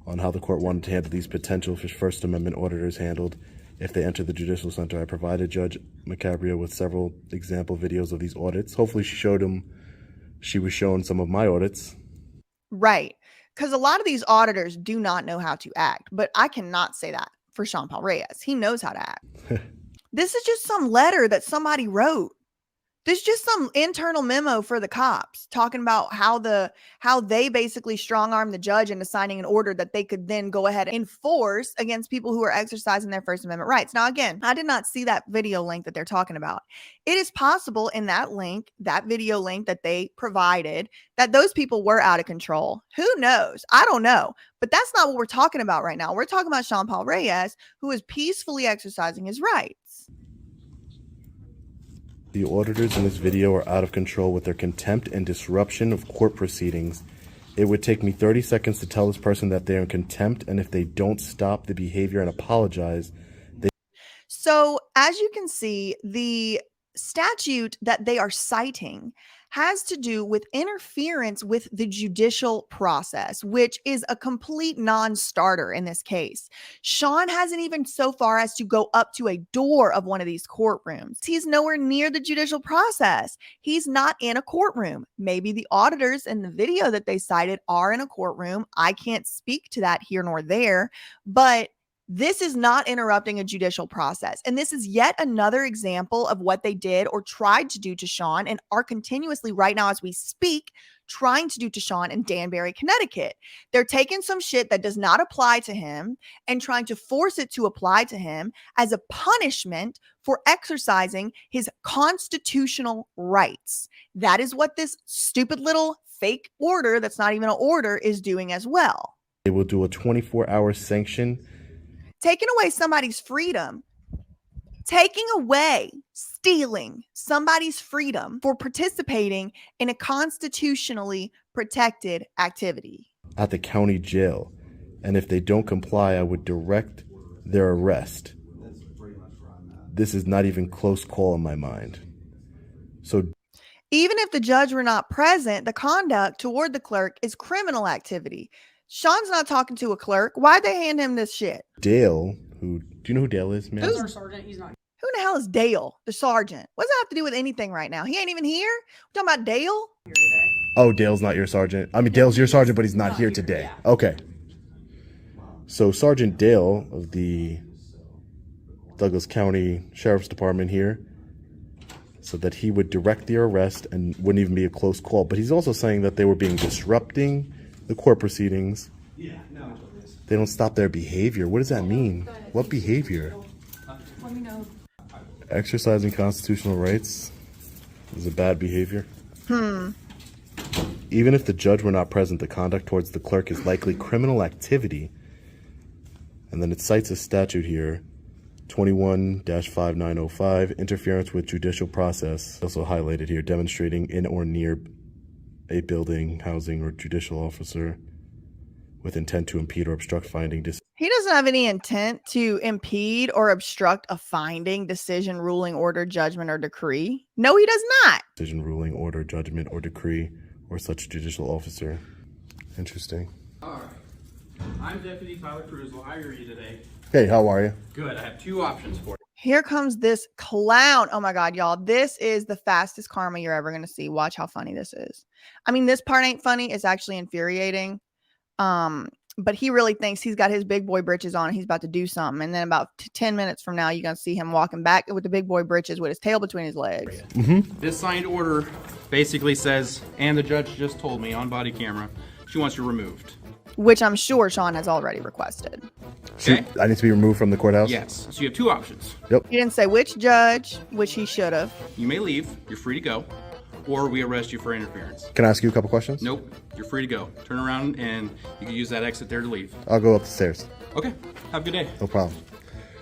On how the court wanted to handle these potential First Amendment auditors handled if they enter the judicial center. I provided Judge McCabria with several example videos of these audits. Hopefully she was showing some of my audits.
Right. Because a lot of these auditors do not know how to act, but I cannot say that for Sean Paul Reyes. He knows how to act. This is just some letter that somebody wrote. There's just some internal memo for the cops talking about how they basically strong-armed the judge into signing an order that they could then go ahead and enforce against people who are exercising their First Amendment rights. Now, again, I did not see that video link that they're talking about. It is possible in that link, that video link that they provided, that those people were out of control. Who knows? I don't know. But that's not what we're talking about right now. We're talking about Sean Paul Reyes, who is peacefully exercising his rights.
The auditors in this video are out of control with their contempt and disruption of court proceedings. It would take me 30 seconds to tell this person that they're in contempt, and if they don't stop the behavior and apologize,
So, as you can see, the statute that they are citing has to do with interference with the judicial process, which is a complete non-starter in this case. Sean hasn't even so far as to go up to a door of one of these courtrooms. He's nowhere near the judicial process. He's not in a courtroom. Maybe the auditors in the video that they cited are in a courtroom. I can't speak to that here nor there, but This is not interrupting a judicial process. And this is yet another example of what they did or tried to do to Sean and are continuously right now as we speak trying to do to Sean in Danbury, Connecticut. They're taking some shit that does not apply to him and trying to force it to apply to him as a punishment for exercising his constitutional rights. That is what this stupid little fake order that's not even an order is doing as well.
They will do a 24-hour sanction.
Taking away somebody's freedom, taking away, stealing somebody's freedom for participating in a constitutionally protected activity.
At the county jail. And if they don't comply, I would direct their arrest. This is not even close call in my mind. So
even if the judge were not present, the conduct toward the clerk is criminal activity. Sean's not talking to a clerk. Why'd they hand him this shit?
Dale, do you know who Dale is, man?
That's our sergeant. He's not.
Who the hell is Dale, the sergeant? What does that have to do with anything right now? He ain't even here. We're talking about Dale?
Here today.
Oh, Dale's not your sergeant. I mean, Dale's your sergeant, but he's not here today.
Yeah.
Okay. So Sergeant Dale of the Douglas County Sheriff's Department here said that he would direct the arrest and wouldn't even be a close call. But he's also saying that they were disrupting the court proceedings.
Yeah, no, it is.
They don't stop their behavior. What does that mean? What behavior?
Let me know.
Exercising constitutional rights is a bad behavior. Even if the judge were not present, the conduct towards the clerk is likely criminal activity. And then it cites a statute here, 21-5905, interference with judicial process. Also highlighted here, demonstrating in or near a building, housing, or judicial officer with intent to impede or obstruct finding,
He doesn't have any intent to impede or obstruct a finding, decision, ruling, order, judgment, or decree. No, he does not.
decision, ruling, order, judgment, or decree, or such judicial officer. Interesting.
All right. I'm Deputy Tyler Cruz. How are you today?
Hey, how are you?
Good. I have two options for you.
Here comes this clown. Oh my God, y'all. This is the fastest karma you're ever going to see. Watch how funny this is. I mean, this part ain't funny. It's actually infuriating. But he really thinks he's got his big boy britches on and he's about to do something. And then about 10 minutes from now, you're going to see him walking back with the big boy britches with his tail between his legs.
This signed order basically says, and the judge just told me on body camera, she wants you removed.
Which I'm sure Sean has already requested.
Okay?
I need to be removed from the courthouse?
Yes. So you have two options.
He didn't say which judge, which he should have.
You may leave. You're free to go. Or we arrest you for interference.
Can I ask you a couple questions?
Nope. You're free to go. Turn around and you can use that exit there to leave.
I'll go up the stairs.
Okay. Have a good day.
No problem.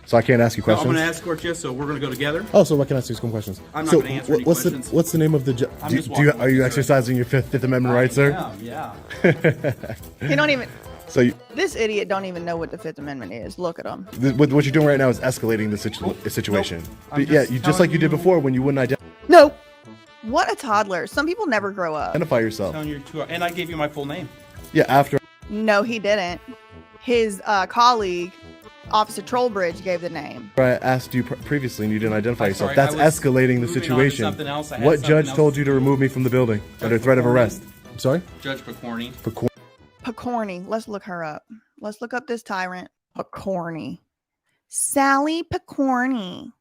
So I can't ask you
So
questions?
I'm going to escort you, so we're going to go together.
Oh, so I can ask you some questions?
I'm not
So
gonna answer any
what's
questions.
what's the name of the
I'm just walking
are you
with you,
exercising your Fifth Amendment rights, sir?
Yeah.
He don't even,
So
this idiot don't even know what the Fifth Amendment is. Look at him.
what you're doing right now is escalating the situation.
Nope. I'm
Yeah,
just
you just like you did
telling
before when you wouldn't
No. What a toddler. Some people never grow up.
identify yourself.
Telling you to, and I gave you my full name.
Yeah, after
No, he didn't. His colleague, Officer Trollbridge, gave the name.
I asked you previously and you didn't identify
I'm
yourself.
sorry,
That's
I was
escalating the
moving on to
situation.
something else. I had
What
something
judge
else
told
to
you to
do.
remove me from the building under threat of arrest? I'm sorry?
Judge Picorni.
Picorni. Let's look her up. Let's look up this tyrant. Picorni. Sally Picorni.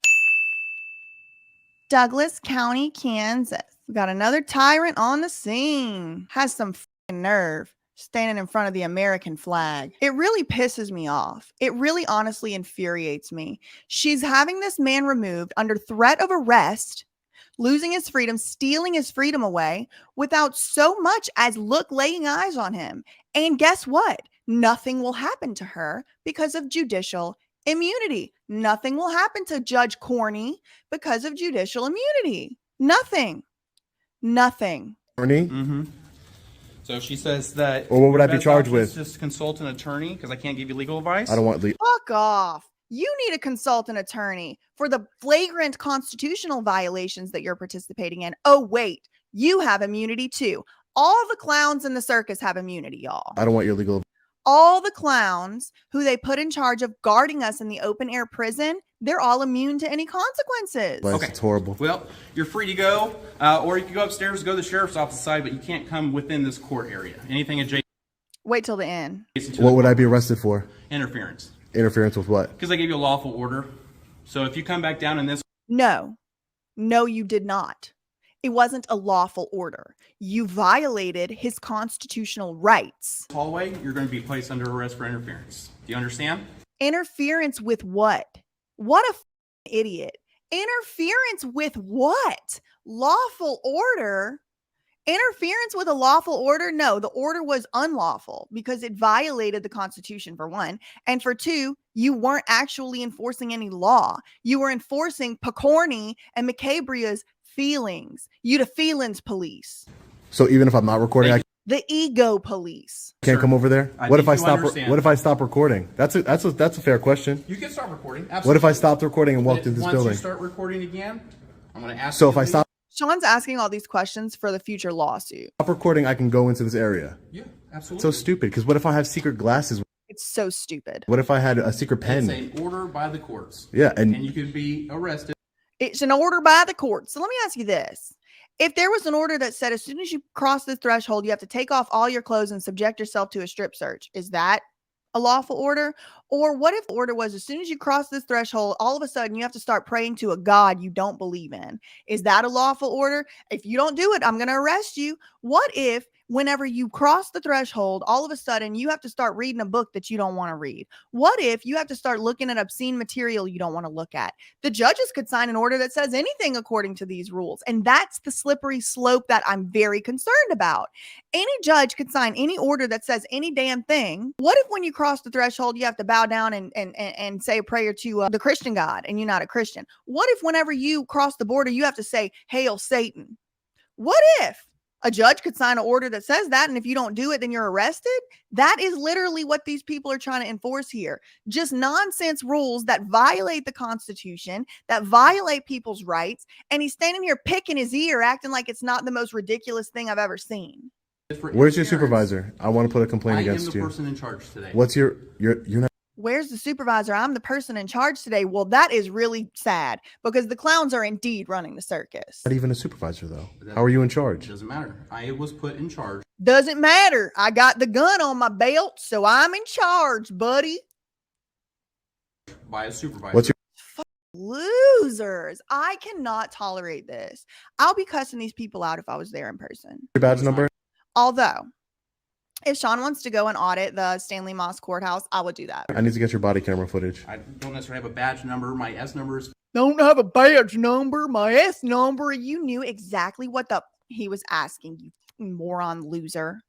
Douglas County, Kansas. We got another tyrant on the scene. Has some f***ing nerve standing in front of the American flag. It really pisses me off. It really honestly infuriates me. She's having this man removed under threat of arrest, losing his freedom, stealing his freedom away without so much as laying eyes on him. And guess what? Nothing will happen to her because of judicial immunity. Nothing will happen to Judge Corney because of judicial immunity. Nothing. Nothing.
Attorney?
Mm-hmm. So she says that.
Or what would
your
I be
best
charged
option is
with?
Just consult an attorney because I can't give you legal advice.
I don't want
Fuck off. You need to consult an attorney for the flagrant constitutional violations that you're participating in. Oh, wait, you have immunity too. All the clowns in the circus have immunity, y'all.
I don't want your legal
All the clowns who they put in charge of guarding us in the open air prison, they're all immune to any consequences.
advice.
Okay.
It's horrible.
Well, you're free to go, or you can go upstairs, go to the sheriff's office side, but you can't come within this court area. Anything adjacent
Wait till the end.
to
What
the
would I
court.
be arrested for?
Interference.
Interference with what?
Because I gave you a lawful order. So if you come back down in this
No, you did not. It wasn't a lawful order. You violated his constitutional rights.
hallway, you're going to be placed under arrest for interference. Do you understand?
Interference with what? What a idiot. Interference with what? Lawful order? Interference with a lawful order? No, the order was unlawful because it violated the Constitution, for one. And for two, you weren't actually enforcing any law. You were enforcing Picorni and McCabria's feelings. You the feelings police.
So even if I'm not recording, I
The ego police.
can't come over there?
I
What if
think
I
you
stop?
understand.
What if I stop recording? That's a fair question.
You can stop recording. Absolutely.
What if I stopped recording and walked into this
Once
building?
you start recording again, I'm going to ask
So
you
if
to
I
leave.
stop
Sean's asking all these questions for the future lawsuit.
recording, I can go into this area.
Yeah,
It's
absolutely.
so stupid. Because what if I have secret glasses?
It's so stupid.
What if I had a secret
It's
pen?
an order by the courts.
Yeah,
And
and
you could be arrested.
It's an order by the court. So let me ask you this. If there was an order that said as soon as you cross this threshold, you have to take off all your clothes and subject yourself to a strip search, is that a lawful order? Or what if the order was as soon as you cross this threshold, all of a sudden you have to start praying to a God you don't believe in? Is that a lawful order? If you don't do it, I'm going to arrest you. What if whenever you cross the threshold, all of a sudden you have to start reading a book that you don't want to read? What if you have to start looking at obscene material you don't want to look at? The judges could sign an order that says anything according to these rules. And that's the slippery slope that I'm very concerned about. Any judge could sign any order that says any damn thing. What if when you cross the threshold, you have to bow down and say a prayer to the Christian God and you're not a Christian? What if whenever you cross the border, you have to say, "Hail Satan"? What if a judge could sign an order that says that, and if you don't do it, then you're arrested? That is literally what these people are trying to enforce here. Just nonsense rules that violate the Constitution, that violate people's rights. And he's standing here picking his ear, acting like it's not the most ridiculous thing I've ever seen.
For
where's your
interference.
supervisor? I want to put a complaint
I am
against
the
you.
person in charge today.
What's you're not
Where's the supervisor? I'm the person in charge today. Well, that is really sad because the clowns are indeed running the circus.
even a supervisor though. How are you in
It
charge?
doesn't matter. I was put in charge.
Doesn't matter. I got the gun on my belt, so I'm in charge, buddy.
By a supervisor.
What's your
Losers. I cannot tolerate this. I'll be cussing these people out if I was there in person.
badge number?
Although, if Sean wants to go and audit the Stanley Moss Courthouse, I would do that.
I need to get your body camera footage.
I don't necessarily have a badge number. My S number is
Don't have a badge number, my S number. You knew exactly what the he was asking, you moron loser.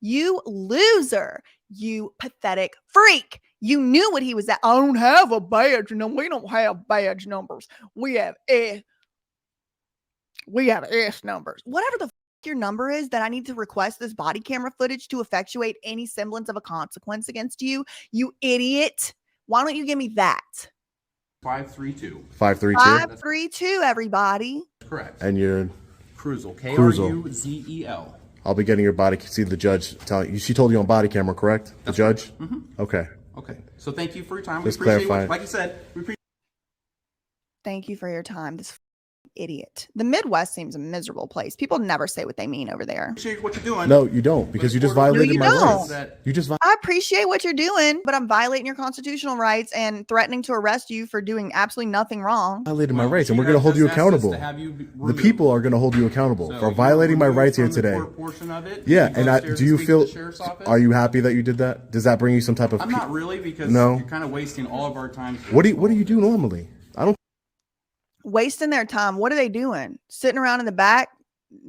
You loser. You pathetic freak. You knew what he was at. I don't have a badge number. We don't have badge numbers. We have S numbers. Whatever the your number is that I need to request this body camera footage to effectuate any semblance of a consequence against you, you idiot. Why don't you give me that?
532.
532.
532, everybody.
Correct.
And you're
Cruzel.
Cruzel.
Kruzel.
I'll be getting your body. See the judge telling you. She told you on body camera, correct? The judge. Okay.
Okay. So thank you for your time.
Just
we appreciate
clarify.
what, like you said, we appreciate
Thank you for your time. This idiot. The Midwest seems a miserable place. People never say what they mean over there.
what you're doing.
No, you don't, because you just violated
you
my
don't.
rights. You just
I appreciate what you're doing, but I'm violating your constitutional rights and threatening to arrest you for doing absolutely nothing wrong.
violated my rights, and we're going to hold you accountable. The people are going to hold you accountable for violating my rights here today. Yeah, and do you feel? Are you happy that you did that? Does that bring you some type of?
I'm not really, because
No.
you're kind of wasting all of our time.
What do you do normally? I don't.
Wasting their time. What are they doing? Sitting around in the back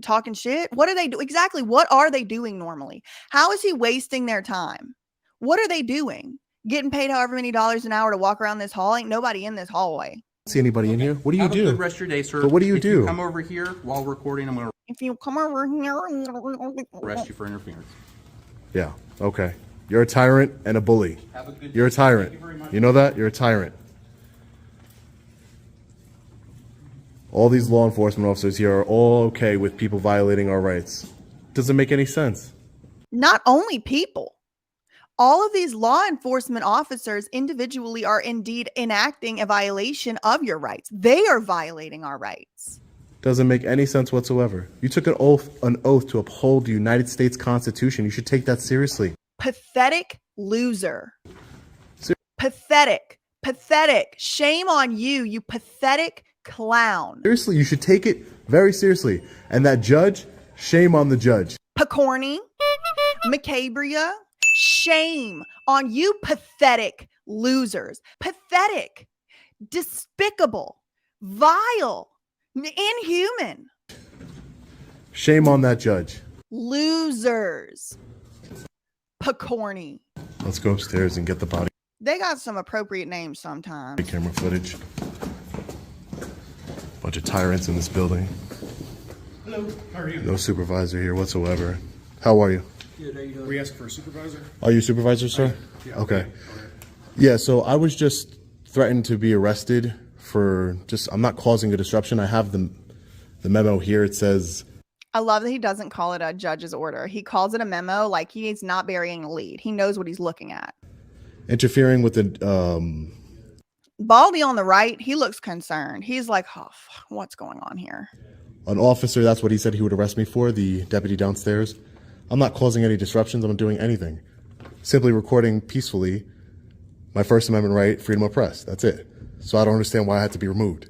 talking shit? What do they do? Exactly. What are they doing normally? How is he wasting their time? What are they doing? Getting paid however many dollars an hour to walk around this hall? Ain't nobody in this hallway.
See anybody in here? What do you
Have a
do?
good rest of your day, sir.
But what do you
If
do?
Come over here while recording. I'm going to
If you come over here,
arrest you for interference.
Yeah. Okay. You're a tyrant and a bully.
Have a good
You're a
day.
tyrant.
Thank you very much.
You know that? You're a tyrant. All these law enforcement officers here are all okay with people violating our rights. Doesn't make any sense.
not only people, all of these law enforcement officers individually are indeed enacting a violation of your rights. They are violating our rights.
Doesn't make any sense whatsoever. You took an oath to uphold the United States Constitution. You should take that seriously.
Pathetic loser. Pathetic. Pathetic. Shame on you, you pathetic clown.
Seriously, you should take it very seriously. And that judge, shame on the judge.
Picorni. Macabria. Shame on you pathetic losers. Pathetic. Despicable. Vile. Inhuman.
Shame on that judge.
Losers. Picorni.
Let's go upstairs and get the body
They got some appropriate names sometimes.
camera footage. Bunch of tyrants in this building.
Hello, how are you?
No supervisor here whatsoever. How are you?
Good, how you doing? We asked for a supervisor?
Are you a supervisor, sir?
Yeah.
Okay. Yeah, so I was just threatened to be arrested for I'm not causing a disruption. I have the memo here. It says,
I love that he doesn't call it a judge's order. He calls it a memo like he's not burying a lead. He knows what he's looking at.
interfering with the,
Baldy on the right, he looks concerned. He's like, oh, what's going on here?
an officer, that's what he said he would arrest me for, the deputy downstairs. I'm not causing any disruptions. I'm not doing anything. Simply recording peacefully my First Amendment right, freedom of press. That's it. So I don't understand why I had to be removed.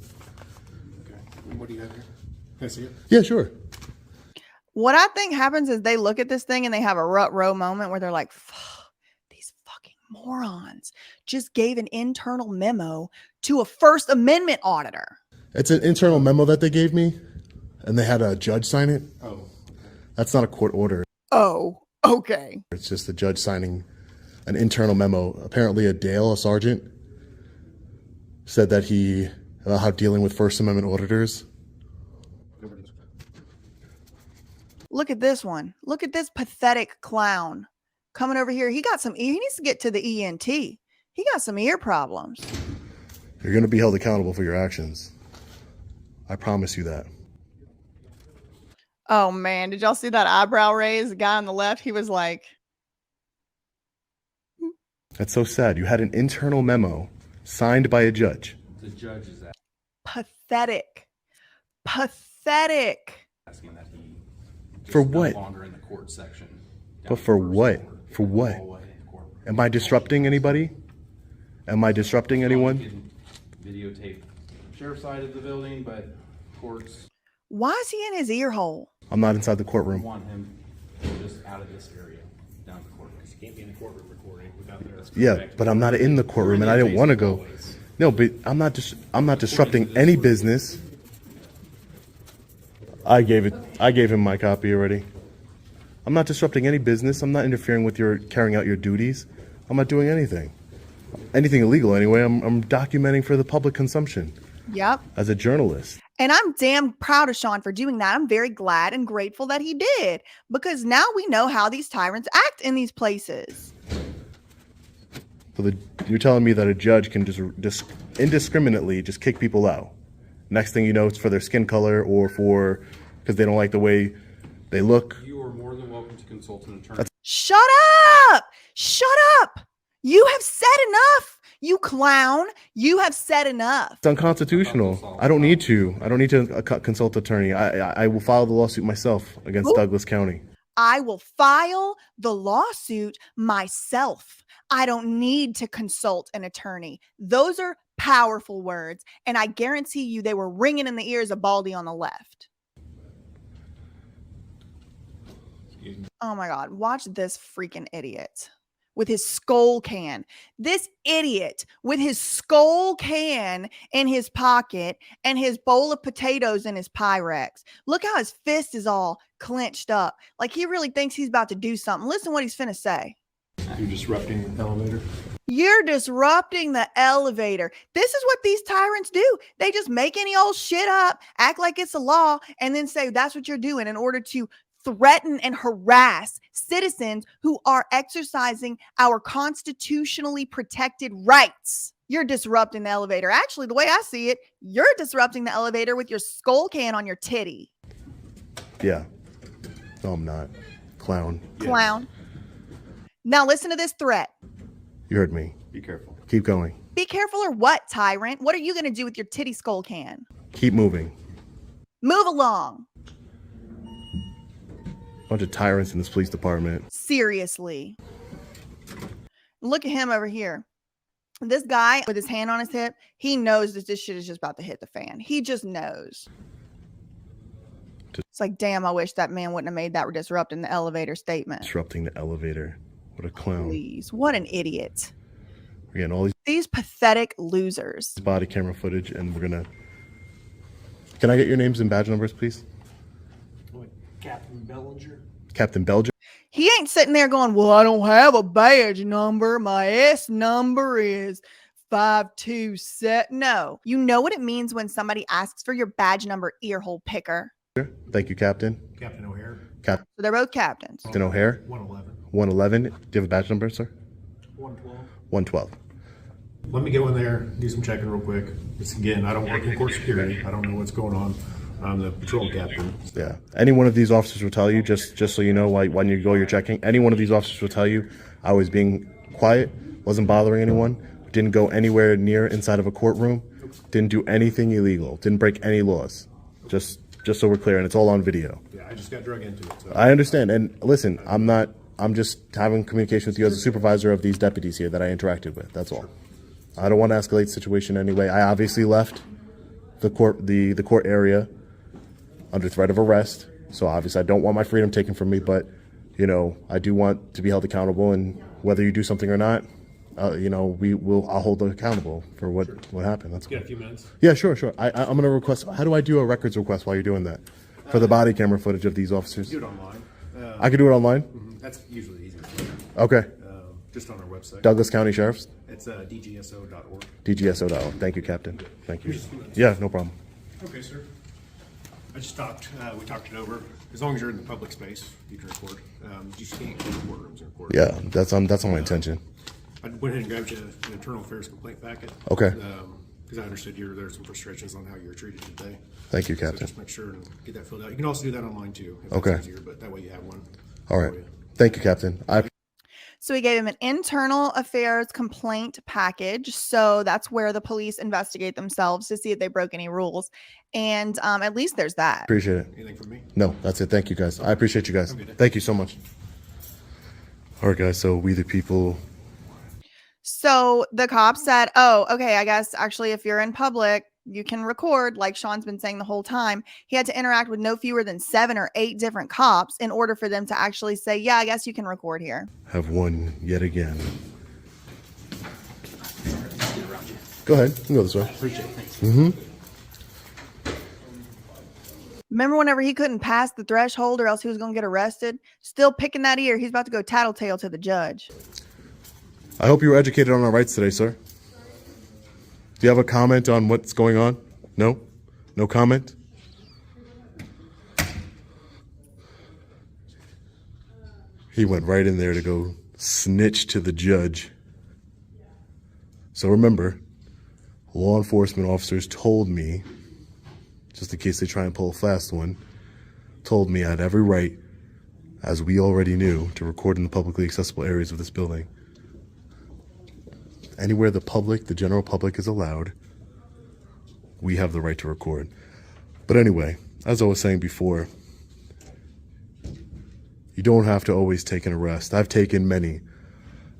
Okay. And what do you have here? Can I see it?
Yeah, sure.
What I think happens is they look at this thing and they have a rut row moment where they're like, these fucking morons just gave an internal memo to a First Amendment auditor.
It's an internal memo that they gave me, and they had a judge sign it.
Oh.
That's not a court order.
Oh, okay.
It's just the judge signing an internal memo. Apparently a sergeant, said that about how dealing with First Amendment auditors.
Look at this one. Look at this pathetic clown coming over here. He needs to get to the ENT. He got some ear problems.
You're going to be held accountable for your actions. I promise you that.
Oh man, did y'all see that eyebrow raise? The guy on the left, he was like,
That's so sad. You had an internal memo signed by a judge.
The judge is
pathetic. Pathetic.
asking that he
For what?
no longer in the court section.
But for what? For what? Am I disrupting anybody? Am I disrupting anyone?
Videotape sheriff's side of the building, but courts
Why is he in his ear hole?
I'm not inside the courtroom.
want him just out of this area down to the courtroom. He can't be in the courtroom recording without their.
Yeah, but I'm not in the courtroom and I didn't want to go. No, but I'm not disrupting any business. I gave him my copy already. I'm not disrupting any business. I'm not interfering with your carrying out your duties. I'm not doing anything illegal anyway. I'm documenting for the public consumption
Yep.
as a journalist.
And I'm damn proud of Sean for doing that. I'm very glad and grateful that he did, because now we know how these tyrants act in these places.
So you're telling me that a judge can just indiscriminately just kick people out. Next thing you know, it's for their skin color or because they don't like the way they look.
You are more than welcome to consult an attorney.
Shut up! Shut up! You have said enough, you clown. You have said enough.
It's unconstitutional. I don't need to consult an attorney. I will file the lawsuit myself against
Ooh.
Douglas County.
I will file the lawsuit myself. I don't need to consult an attorney. Those are powerful words, and I guarantee you they were ringing in the ears of Baldy on the left. Oh my God, watch this freaking idiot with his skull can. This idiot with his skull can in his pocket and his bowl of potatoes in his Pyrex. Look how his fist is all clenched up. Like he really thinks he's about to do something. Listen what he's finna say.
You're disrupting the elevator.
You're disrupting the elevator. This is what these tyrants do. They just make any old shit up, act like it's a law, and then say that's what you're doing in order to threaten and harass citizens who are exercising our constitutionally protected rights. You're disrupting the elevator. Actually, the way I see it, you're disrupting the elevator with your skull can on your titty.
Yeah. No, I'm not. Clown.
Clown. Now listen to this threat.
You heard me.
Be careful.
Keep going.
Be careful or what, tyrant? What are you going to do with your titty skull can?
Keep moving.
Move along.
Bunch of tyrants in this police department.
Seriously. Look at him over here. This guy with his hand on his hip, he knows that this shit is just about to hit the fan. He just knows. It's like, damn, I wish that man wouldn't have made that disrupting the elevator statement.
Disrupting the elevator. What a clown.
Please, what an idiot.
We're getting all
These pathetic losers.
body camera footage, and we're gonna. Can I get your names and badge numbers, please?
Captain Bellinger.
Captain Belgium.
He ain't sitting there going, well, I don't have a badge number. My S number is 527. No, you know what it means when somebody asks for your badge number, earhole picker.
Thank you, Captain.
Captain O'Hare.
Captain
So they're both captains.
O'Hare.
111.
111. Do you have a badge number, sir?
112.
112.
Let me go in there, do some checking real quick. Just again, I don't work in court security. I don't know what's going on. I'm the patrol captain.
Yeah. Any one of these officers will tell you, just so you know, when you go, you're checking. Any one of these officers will tell you, I was being quiet, wasn't bothering anyone, didn't go anywhere near inside of a courtroom, didn't do anything illegal, didn't break any laws. Just so we're clear, and it's all on video.
Yeah, I just got drug into it. So.
I understand, and listen, I'm just having communication with you as a supervisor of these deputies here that I interacted with. That's all. I don't want to escalate the situation anyway. I obviously left the court area under threat of arrest, so obviously I don't want my freedom taken from me, but you know, I do want to be held accountable, and whether you do something or not, you know, I'll hold them accountable for what happened. That's
Got a few minutes.
Yeah, sure. I'm gonna request. How do I do a records request while you're doing that for the body camera footage of these officers?
Do it online.
I can do it online.
That's usually easier.
Okay.
Just on our website.
Douglas County Sheriff's.
It's dgso.org.
DGSO.org. Thank you, Captain. Thank you. Yeah, no problem.
Okay, sir. I just talked. We talked it over. As long as you're in the public space, you can record. You just can't go to courtrooms and record.
Yeah, that's my intention.
I went ahead and grabbed you an internal affairs complaint packet.
Okay.
Because I understood there were some frustrations on how you were treated today.
Thank you,
So
Captain.
just make sure and get that filled out. You can also do that online too. If
Okay.
That's easier, but that way you have one.
All right. Thank you, Captain.
So we gave him an internal affairs complaint package. So that's where the police investigate themselves to see if they broke any rules. And at least there's that.
Appreciate it.
Anything from me?
No, that's it. Thank you, guys. I appreciate you guys. Thank you so much. All right, guys. So we the people.
So the cop said, oh, okay, I guess actually if you're in public, you can record, like Sean's been saying the whole time. He had to interact with no fewer than 7 or 8 different cops in order for them to actually say, yeah, I guess you can record here.
Have won yet again. Go ahead. You can go this way.
Appreciate it. Thanks.
Remember whenever he couldn't pass the threshold or else he was going to get arrested? Still picking that ear. He's about to go tattletale to the judge.
I hope you were educated on our rights today, sir. Do you have a comment on what's going on? No? No comment? He went right in there to go snitch to the judge. So remember, law enforcement officers told me, just in case they try and pull a fast one, told me I had every right, as we already knew, to record in the publicly accessible areas of this building. Anywhere the public, the general public is allowed, we have the right to record. But anyway, as I was saying before, you don't have to always take an arrest. I've taken many.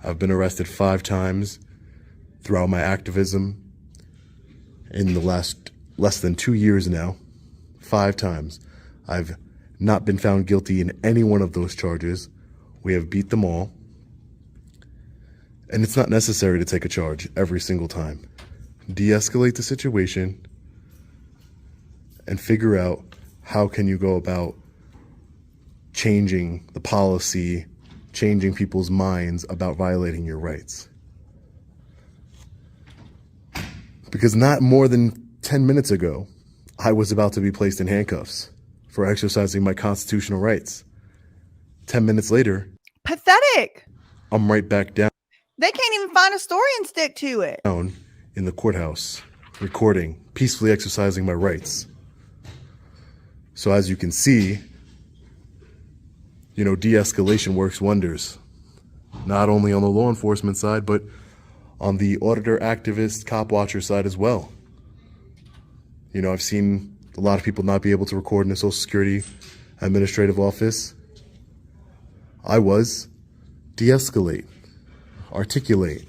I've been arrested 5 times throughout my activism in the less than 2 years now. 5 times. I've not been found guilty in any one of those charges. We have beat them all. And it's not necessary to take a charge every single time. De-escalate the situation and figure out how can you go about changing the policy, changing people's minds about violating your rights. Because not more than 10 minutes ago, I was about to be placed in handcuffs for exercising my constitutional rights. 10 minutes later,
Pathetic.
I'm right back down.
They can't even find a story and stick to it.
Down in the courthouse, recording, peacefully exercising my rights. So as you can see, you know, de-escalation works wonders. Not only on the law enforcement side, but on the auditor, activist, cop watcher side as well. You know, I've seen a lot of people not be able to record in the Social Security administrative office. I was. De-escalate. Articulate.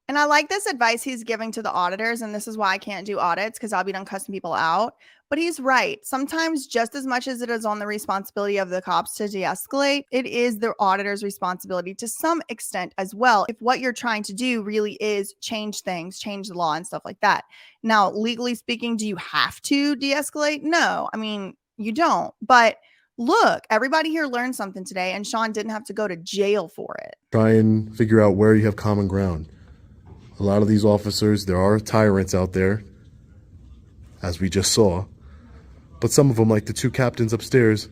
And I like this advice he's giving to the auditors. And this is why I can't do audits, because I'll be done cussing people out. But he's right. Sometimes, just as much as it is on the responsibility of the cops to de-escalate, it is the auditor's responsibility to some extent as well. If what you're trying to do really is change things, change the law and stuff like that. Now, legally speaking, do you have to de-escalate? No. I mean, you don't. But look, everybody here learned something today, and Sean didn't have to go to jail for it.
Try and figure out where you have common ground. A lot of these officers, there are tyrants out there, as we just saw. But some of them, like the two captains upstairs,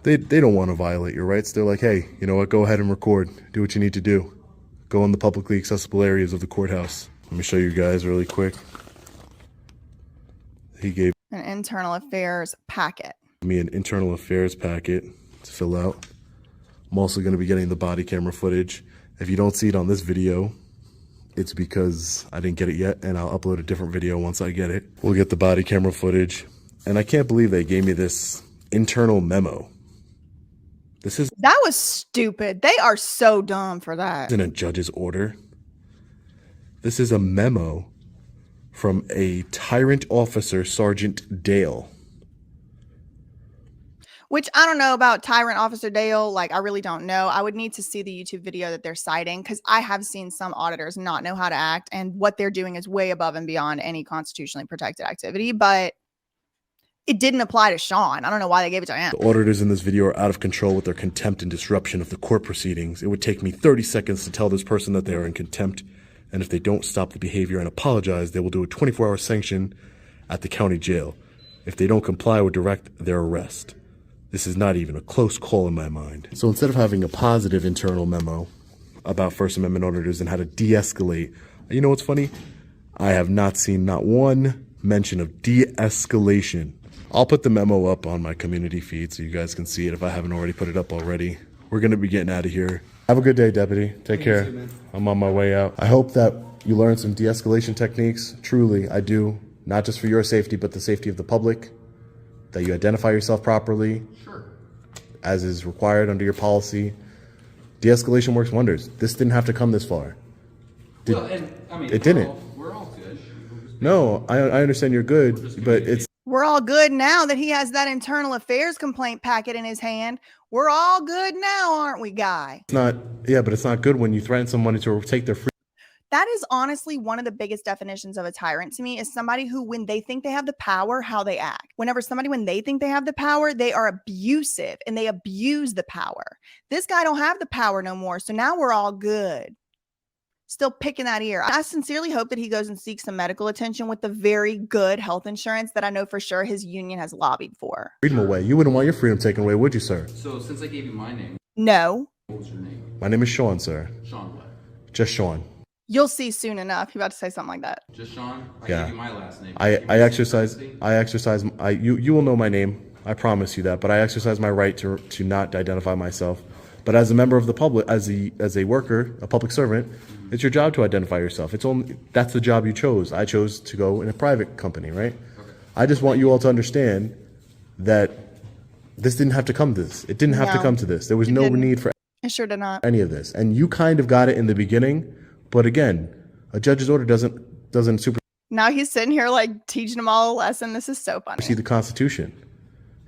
they don't want to violate your rights. They're like, hey, you know what? Go ahead and record. Do what you need to do. Go in the publicly accessible areas of the courthouse. Let me show you guys really quick. He gave
An internal affairs packet.
me an internal affairs packet to fill out. I'm also going to be getting the body camera footage. If you don't see it on this video, it's because I didn't get it yet, and I'll upload a different video once I get it. We'll get the body camera footage. And I can't believe they gave me this internal memo.
That was stupid. They are so dumb for that.
In a judge's order. This is a memo from a tyrant officer, Sergeant Dale.
Which I don't know about Tyrant Officer Dale. Like, I really don't know. I would need to see the YouTube video that they're citing, because I have seen some auditors not know how to act, and what they're doing is way above and beyond any constitutionally protected activity. But it didn't apply to Sean. I don't know why they gave it to him.
The auditors in this video are out of control with their contempt and disruption of the court proceedings. It would take me 30 seconds to tell this person that they are in contempt, and if they don't stop the behavior and apologize, they will do a 24-hour sanction at the county jail. If they don't comply, would direct their arrest. This is not even a close call in my mind. So instead of having a positive internal memo about First Amendment auditors and how to de-escalate, you know what's funny? I have not seen not one mention of de-escalation. I'll put the memo up on my community feed so you guys can see it if I haven't already put it up already. We're going to be getting out of here. Have a good day, Deputy. Take care. I'm on my way out. I hope that you learned some de-escalation techniques. Truly, I do. Not just for your safety, but the safety of the public. That you identify yourself properly, as is required under your policy. De-escalation works wonders. This didn't have to come this far. It didn't.
We're all good.
No, I understand you're good, but it's
We're all good now that he has that internal affairs complaint packet in his hand. We're all good now, aren't we, Guy?
not. Yeah, but it's not good when you threaten someone to take their free.
That is honestly one of the biggest definitions of a tyrant to me, is somebody who, when they think they have the power, how they act. When they think they have the power, they are abusive and they abuse the power. This guy don't have the power no more. So now we're all good. Still picking that ear. I sincerely hope that he goes and seeks some medical attention with the very good health insurance that I know for sure his union has lobbied for.
Freedom away. You wouldn't want your freedom taken away, would you, sir?
So since I gave you my name,
No.
what was your name?
My name is Sean, sir.
Sean what?
Just Sean.
You'll see soon enough. You're about to say something like that.
Just Sean? I
Yeah.
gave you my last name.
I exercise. You will know my name. I promise you that. But I exercise my right to not identify myself. But as a member of the public, as a worker, a public servant, it's your job to identify yourself. That's the job you chose. I chose to go in a private company, right? Okay. I just want you all to understand that this didn't have to come to this. It didn't have to come to this. There was no need for
It sure did not.
any of this. And you kind of got it in the beginning. But again, a judge's order doesn't supersede
Now he's sitting here like teaching them all a lesson. This is so funny.
the Constitution.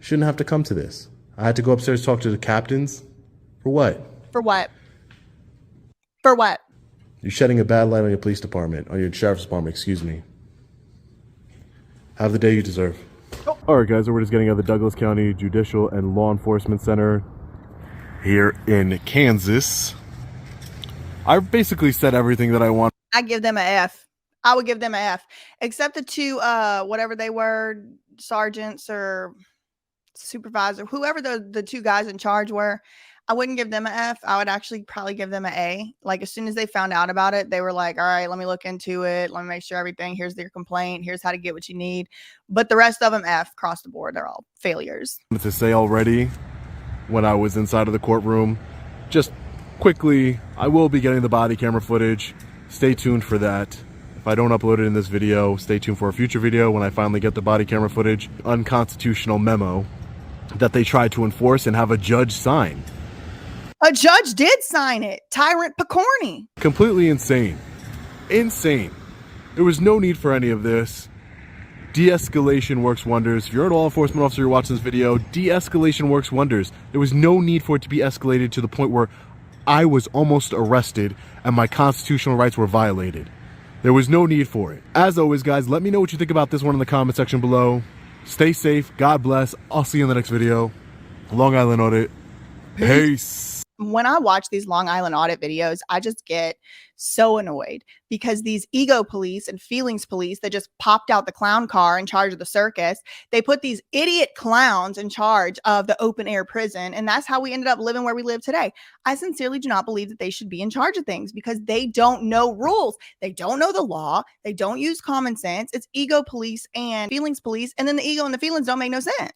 Shouldn't have to come to this. I had to go upstairs to talk to the captains. For what?
For what? For what?
You're shedding a bad light on your police department, on your sheriff's department, excuse me. Have the day you deserve.
All right, guys, so we're just getting out of the Douglas County Judicial and Law Enforcement Center here in Kansas. I've basically said everything that I want.
I give them an F. I would give them an F. Except the two, whatever they were, sergeants or supervisor, whoever the two guys in charge were, I wouldn't give them an F. I would actually probably give them an A. Like, as soon as they found out about it, they were like, all right, let me look into it. Let me make sure everything. Here's their complaint. Here's how to get what you need. But the rest of them, F, across the board. They're all failures.
To say already, when I was inside of the courtroom, just quickly, I will be getting the body camera footage. Stay tuned for that. If I don't upload it in this video, stay tuned for a future video when I finally get the body camera footage. Unconstitutional memo that they tried to enforce and have a judge sign.
A judge did sign it. Tyrant Picorni.
Completely insane. Insane. There was no need for any of this. De-escalation works wonders. If you're a law enforcement officer, you're watching this video, de-escalation works wonders. There was no need for it to be escalated to the point where I was almost arrested and my constitutional rights were violated. There was no need for it. As always, guys, let me know what you think about this one in the comment section below. Stay safe. God bless. I'll see you in the next video. Long Island Audit. Peace.
When I watch these Long Island Audit videos, I just get so annoyed because these ego police and feelings police that just popped out the clown car in charge of the circus, they put these idiot clowns in charge of the open air prison. And that's how we ended up living where we live today. I sincerely do not believe that they should be in charge of things because they don't know rules. They don't know the law. They don't use common sense. It's ego police and feelings police. And then the ego and the feelings don't make no sense.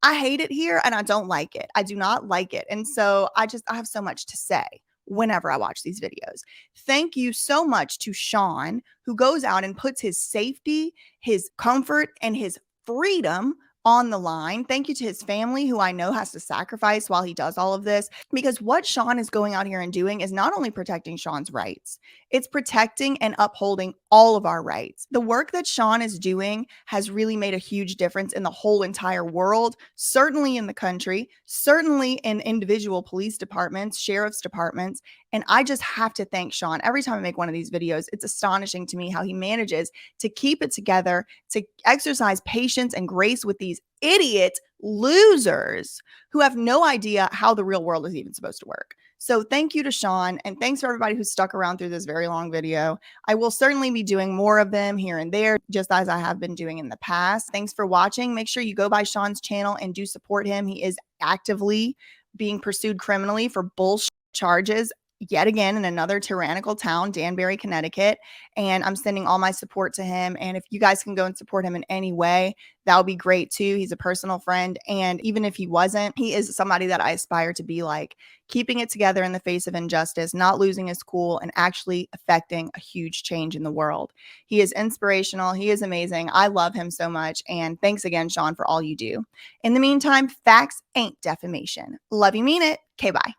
I hate it here and I don't like it. I do not like it. And so I have so much to say whenever I watch these videos. Thank you so much to Sean, who goes out and puts his safety, his comfort, and his freedom on the line. Thank you to his family, who I know has to sacrifice while he does all of this, because what Sean is going out here and doing is not only protecting Sean's rights, it's protecting and upholding all of our rights. The work that Sean is doing has really made a huge difference in the whole entire world, certainly in the country, certainly in individual police departments, sheriff's departments. And I just have to thank Sean. Every time I make one of these videos, it's astonishing to me how he manages to keep it together, to exercise patience and grace with these idiot losers who have no idea how the real world is even supposed to work. So thank you to Sean, and thanks for everybody who stuck around through this very long video. I will certainly be doing more of them here and there, just as I have been doing in the past. Thanks for watching. Make sure you go by Sean's channel and do support him. He is actively being pursued criminally for bullshit charges yet again in another tyrannical town, Danbury, Connecticut. And I'm sending all my support to him. And if you guys can go and support him in any way, that would be great too. He's a personal friend. And even if he wasn't, he is somebody that I aspire to be like, keeping it together in the face of injustice, not losing his cool, and actually affecting a huge change in the world. He is inspirational. He is amazing. I love him so much. And thanks again, Sean, for all you do. In the meantime, facts ain't defamation. Love you, mean it. Okay, bye.